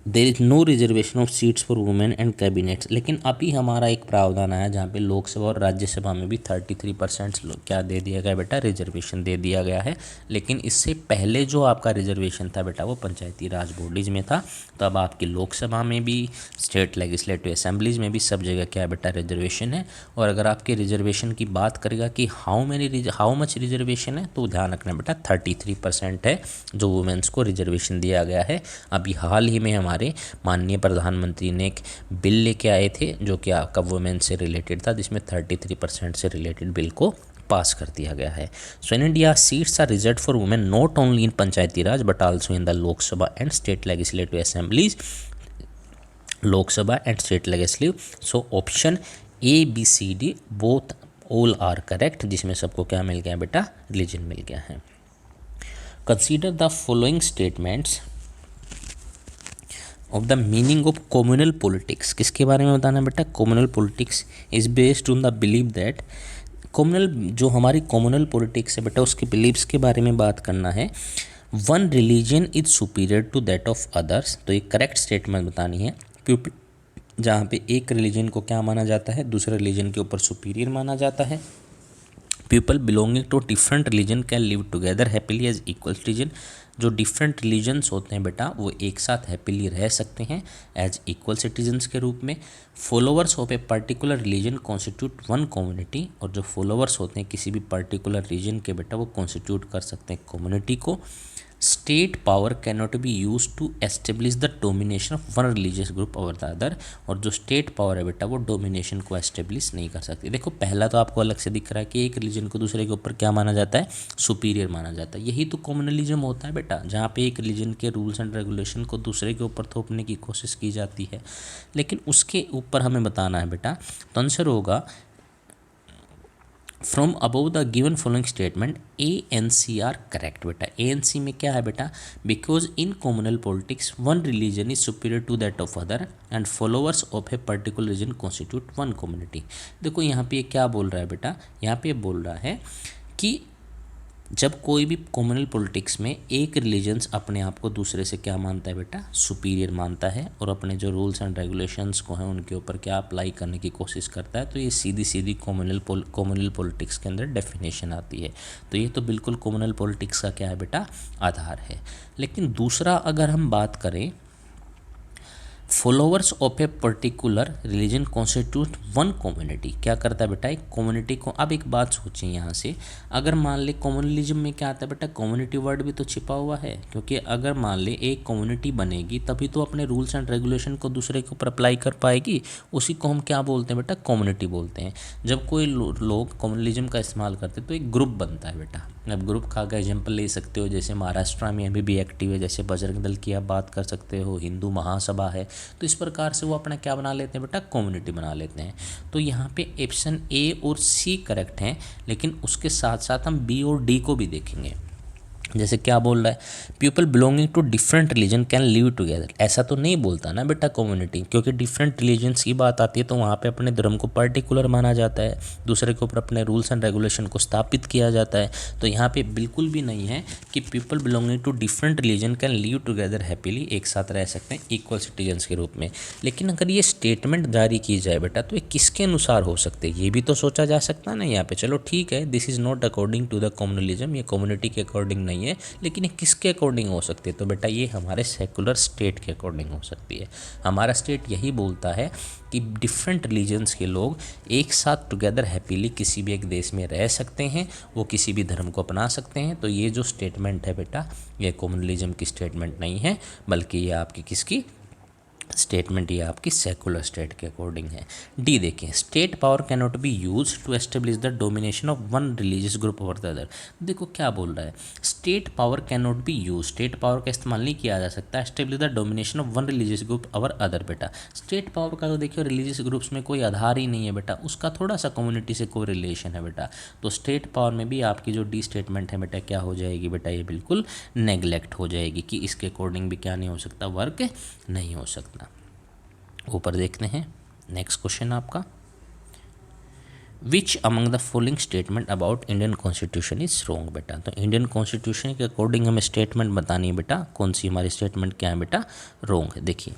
there is no reservation of seats for women and cabinets, लेकिन अभी हमारा एक प्रावधान आया जहाँ पे लोकसभा और राज्यसभा में भी 33% क्या दे दिया गया बेटा, रिजर्वेशन दे दिया गया है। लेकिन इससे पहले जो आपका रिजर्वेशन था बेटा, वो पंचायती राज बॉडीज़ में था। तो अब आपकी लोकसभा में भी, स्टेट लेजिस्लेटिव असेंबलीज में भी सब जगह क्या है बेटा, रिजर्वेशन है। और अगर आपके रिजर्वेशन की बात करेगा कि हाउ मच रिजर्वेशन है, तो ध्यान रखना बेटा 33% है जो वुमेन्स को रिजर्वेशन दिया गया है। अभी हाल ही में हमारे माननीय प्रधानमंत्री ने एक बिल लेके आए थे जो कि आपका वुमेन से रिलेटेड था, जिसमें 33% से रिलेटेड बिल को पास कर दिया गया है। So in India seats are reserved for women not only in panchayati raj but also in the Lok Sabha and state legislative assemblies, Lok Sabha and state legislative. So option ABCD both all are correct, जिसमें सबको क्या मिल गया बेटा, रिलीजन मिल गया है। Consider the following statements of the meaning of communal politics. किसके बारे में बताना बेटा, communal politics is based on the believe that, communal जो हमारी कम्युनल पॉलिटिक्स है बेटा उसके बिलीव्स के बारे में बात करना है। One religion is superior to that of others, तो एक करेक्ट स्टेटमेंट बतानी है। पीपल, जहाँ पे एक रिलीजन को क्या माना जाता है, दूसरे रिलीजन के ऊपर सुपीरियर माना जाता है। People belonging to different religion can live together happily as equal religion, जो डिफरेंट रिलीजन्स होते हैं बेटा वो एक साथ हैप्पीली रह सकते हैं एज इक्वल सिटीजन्स के रूप में। Followers of a particular religion constitute one community, और जो फॉलोअर्स होते हैं किसी भी पर्टिकुलर रीजन के बेटा वो कॉन्स्टिट्यूट कर सकते हैं कम्युनिटी को। State power can not be use to establish the domination of one religious group over the other, और जो स्टेट पावर है बेटा वो डोमिनेशन को एस्टेब्लिश नहीं कर सकती। देखो पहला तो आपको अलग से दिख रहा है कि एक रिलीजन को दूसरे के ऊपर क्या माना जाता है, सुपीरियर माना जाता है। यही तो कम्युनलिज्म होता है बेटा, जहाँ पे एक रिलीजन के रूल्स एंड रेगुलेशन को दूसरे के ऊपर थोपने की कोशिश की जाती है। लेकिन उसके ऊपर हमें बताना है बेटा, तो आंसर होगा from above the given following statement ANC are correct बेटा। ANC में क्या है बेटा, because in communal politics one religion is superior to that of other and followers of a particular religion constitute one community. देखो यहाँ पे क्या बोल रहा है बेटा, यहाँ पे बोल रहा है कि जब कोई भी कम्युनल पॉलिटिक्स में एक रिलीजन्स अपने आप को दूसरे से क्या मानता है बेटा, सुपीरियर मानता है, और अपने जो रूल्स एंड रेगुलेशंस को हैं उनके ऊपर क्या अप्लाई करने की कोशिश करता है, तो ये सीधी सीधी कम्युनल पॉलिटिक्स के अंदर डेफिनेशन आती है। तो ये तो बिल्कुल कम्युनल पॉलिटिक्स का क्या है बेटा, आधार है। लेकिन दूसरा अगर हम बात करें, followers of a particular religion constitute one community, क्या करता है बेटा, एक कम्युनिटी को। अब एक बात सोचिए यहाँ से, अगर मान ले कम्युनलिज्म में क्या आता है बेटा, कम्युनिटी वर्ड भी तो छिपा हुआ है, क्योंकि अगर मान ले एक कम्युनिटी बनेगी तभी तो अपने रूल्स एंड रेगुलेशन को दूसरे के ऊपर अप्लाई कर पाएगी, उसी को हम क्या बोलते हैं बेटा, कम्युनिटी बोलते हैं। जब कोई लोग कम्युनलिज्म का इस्तेमाल करते हैं तो एक ग्रुप बनता है बेटा। अब ग्रुप का अगर एग्जाम्पल ले सकते हो, जैसे महाराष्ट्र में अभी भी एक्टिव है, जैसे बजरंग दल की आप बात कर सकते हो, हिंदू महासभा है, तो इस प्रकार से वो अपना क्या बना लेते हैं बेटा, कम्युनिटी बना लेते हैं। तो यहाँ पे ऑप्शन A और C करेक्ट हैं, लेकिन उसके साथ साथ हम B और D को भी देखेंगे। जैसे क्या बोल रहा है, people belonging to different religion can live together, ऐसा तो नहीं बोलता ना बेटा कम्युनिटी, क्योंकि डिफरेंट रिलीजन्स की बात आती है तो वहाँ पे अपने धर्म को पर्टिकुलर माना जाता है, दूसरे के ऊपर अपने रूल्स एंड रेगुलेशन को स्थापित किया जाता है। तो यहाँ पे बिल्कुल भी नहीं है कि people belonging to different religion can live together happily, एक साथ रह सकते हैं इक्वल सिटीजन्स के रूप में। लेकिन अगर ये स्टेटमेंट जारी की जाए बेटा तो ये किसके अनुसार हो सकते हैं, ये भी तो सोचा जा सकता है ना यहाँ पे। चलो ठीक है, this is not according to the communalism, ये कम्युनिटी के अकॉर्डिंग नहीं है, लेकिन ये किसके अकॉर्डिंग हो सकती है, तो बेटा ये हमारे सेकुलर स्टेट के अकॉर्डिंग हो सकती है। हमारा स्टेट यही बोलता है कि डिफरेंट रिलीजन्स के लोग एक साथ टुगेदर हैप्पीली किसी भी एक देश में रह सकते हैं, वो किसी भी धर्म को अपना सकते हैं। तो ये जो स्टेटमेंट है बेटा, ये कम्युनलिज्म की स्टेटमेंट नहीं है, बल्कि ये आपकी किसकी स्टेटमेंट, ये आपकी सेकुलर स्टेट के अकॉर्डिंग है। डी देखें, state power can not be use to establish the domination of one religious group over the other. देखो क्या बोल रहा है, state power can not be use, state power का इस्तेमाल नहीं किया जा सकता establish the domination of one religious group over other. बेटा स्टेट पावर का तो देखिए रिलीजियस ग्रुप्स में कोई आधार ही नहीं है बेटा, उसका थोड़ा सा कम्युनिटी से कोई रिलेशन है बेटा। तो स्टेट पावर में भी आपकी जो डी स्टेटमेंट है बेटा क्या हो जाएगी बेटा, ये बिल्कुल नेग्लेक्ट हो जाएगी कि इसके अकॉर्डिंग भी क्या नहीं हो सकता, वर्क नहीं हो सकता। ऊपर देखते हैं नेक्स्ट क्वेश्चन आपका, which among the following statement about Indian constitution is wrong. बेटा तो इंडियन कॉन्स्टिट्यूशन के अकॉर्डिंग हमें स्टेटमेंट बतानी है बेटा, कौन सी हमारी स्टेटमेंट क्या है बेटा, रॉन्ग है। देखिए,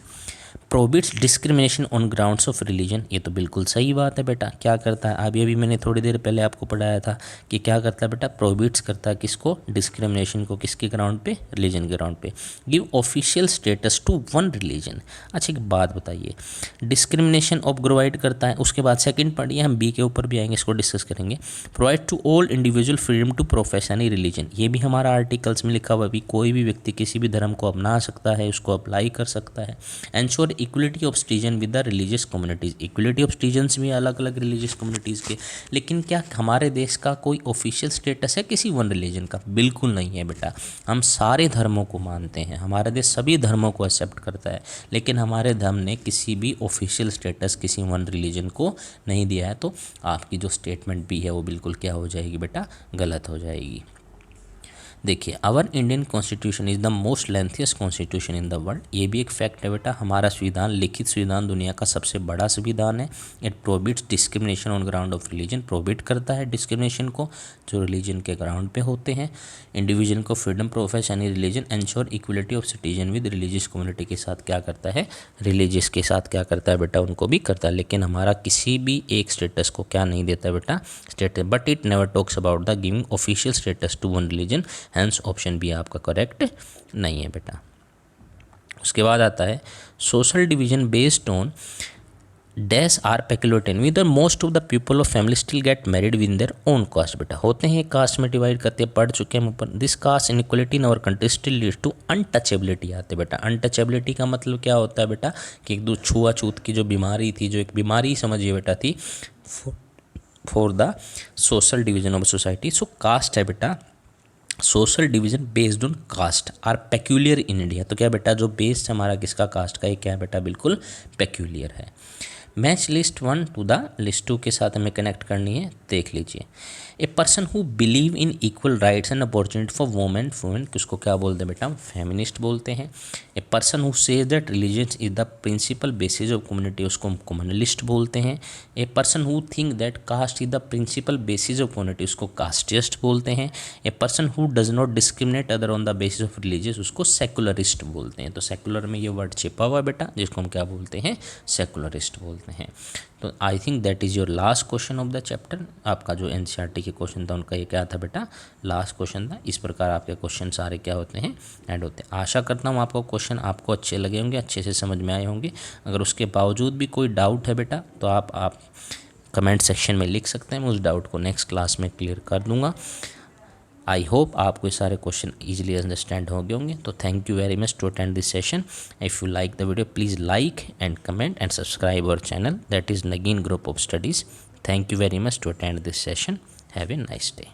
prohibits discrimination on grounds of religion, ये तो बिल्कुल सही बात है बेटा। क्या करता है, अभी मैंने थोड़ी देर पहले आपको पढ़ाया था कि क्या करता है बेटा, प्रोहिबिट्स करता है किसको, डिस्क्रिमिनेशन को, किसके ग्राउंड पे, रिलीजन के ग्राउंड पे। Give official status to one religion. अच्छा एक बात बताइए, डिस्क्रिमिनेशन ऑफ प्रोवाइड करता है, उसके बाद सेकंड पढ़िए, हम बी के ऊपर भी आएंगे, इसको डिस्कस करेंगे। Provide to all individual freedom to profess any religion, ये भी हमारा आर्टिकल्स में लिखा हुआ भी, कोई भी व्यक्ति किसी भी धर्म को अपना सकता है, उसको अप्लाई कर सकता है। Ensure equality of citizen with the religious communities. Equality of citizens भी अलग अलग रिलीजियस कम्युनिटीज़ के, लेकिन क्या हमारे देश का कोई ऑफिशियल स्टेटस है किसी वन रिलीजन का? बिल्कुल नहीं है बेटा। हम सारे धर्मों को मानते हैं, हमारा देश सभी धर्मों को एक्सेप्ट करता है, लेकिन हमारे धर्म ने किसी भी ऑफिशियल स्टेटस किसी वन रिलीजन को नहीं दिया है। तो आपकी जो स्टेटमेंट भी है वो बिल्कुल क्या हो जाएगी बेटा? गलत हो जाएगी। देखिए, our Indian constitution is the most lengthiest constitution in the world. ये भी एक फैक्ट है बेटा। हमारा संविधान, लिखित संविधान दुनिया का सबसे बड़ा संविधान है। It prohibits discrimination on ground of religion. Prohibit करता है डिस्क्रिमिनेशन को जो रिलीजन के ग्राउंड पे होते हैं। इंडिविजुअल को freedom profess any religion, ensure equality of citizen with religious community के साथ क्या करता है? रिलीजियस के साथ क्या करता है बेटा? उनको भी करता है, लेकिन हमारा किसी भी एक स्टेटस को क्या नहीं देता बेटा? Status. But it never talks about the giving official status to one religion, hence option B आपका करेक्ट नहीं है बेटा। उसके बाद आता है social division based on dash are peculiar with the most of the people of family still get married with their own caste. बेटा होते हैं कास्ट में डिवाइड करते हैं, पढ़ चुके हैं हम ऊपर। This caste inequality in our country still leads to untouchability आते बेटा। अनटचेबिलिटी का मतलब क्या होता है बेटा? कि एक दो छुआछूत की जो बीमारी थी, जो एक बीमारी समझिए बेटा थी for the social division of society. So caste है बेटा, social division based on caste are peculiar in India. तो क्या बेटा जो बेस्ड हमारा किसका? कास्ट का। ये क्या है बेटा? बिल्कुल पेक्यूलियर है। Match list 1 to the list 2 के साथ हमें कनेक्ट करनी है। देख लीजिए, a person who believe in equal rights and opportunity for women, किसको क्या बोलते हैं बेटा? फेमिनिस्ट बोलते हैं। A person who says that religion is the principal basis of community, उसको हम कम्युनलिस्ट बोलते हैं। A person who think that caste is the principal basis of community, उसको कास्टिस्ट बोलते हैं। A person who does not discriminate other on the basis of religious, उसको secularist बोलते हैं। तो सेकुलर में ये वर्ड छिपा हुआ है बेटा, जिसको हम क्या बोलते हैं? सेकुलरिस्ट बोलते हैं। तो I think that is your last question of the chapter. आपका जो एनसीईआरटी के क्वेश्चन था उनका ये क्या था बेटा? लास्ट क्वेश्चन था। इस प्रकार आपके क्वेश्चन सारे क्या होते हैं? ऐड होते हैं। आशा करता हूँ आपको क्वेश्चन आपको अच्छे लगे होंगे, अच्छे से समझ में आए होंगे। अगर उसके बावजूद भी कोई डाउट है बेटा तो आप कमेंट सेक्शन में लिख सकते हैं। मैं उस डाउट को नेक्स्ट क्लास में क्लियर कर दूँगा। आई होप आपको ये सारे क्वेश्चन ईजिली अंडरस्टैंड हो गए होंगे। तो thank you very much to attend this session. If you like the video please like and comment and subscribe our channel that is Nageen group of studies. Thank you very much to attend this session. Have a nice day.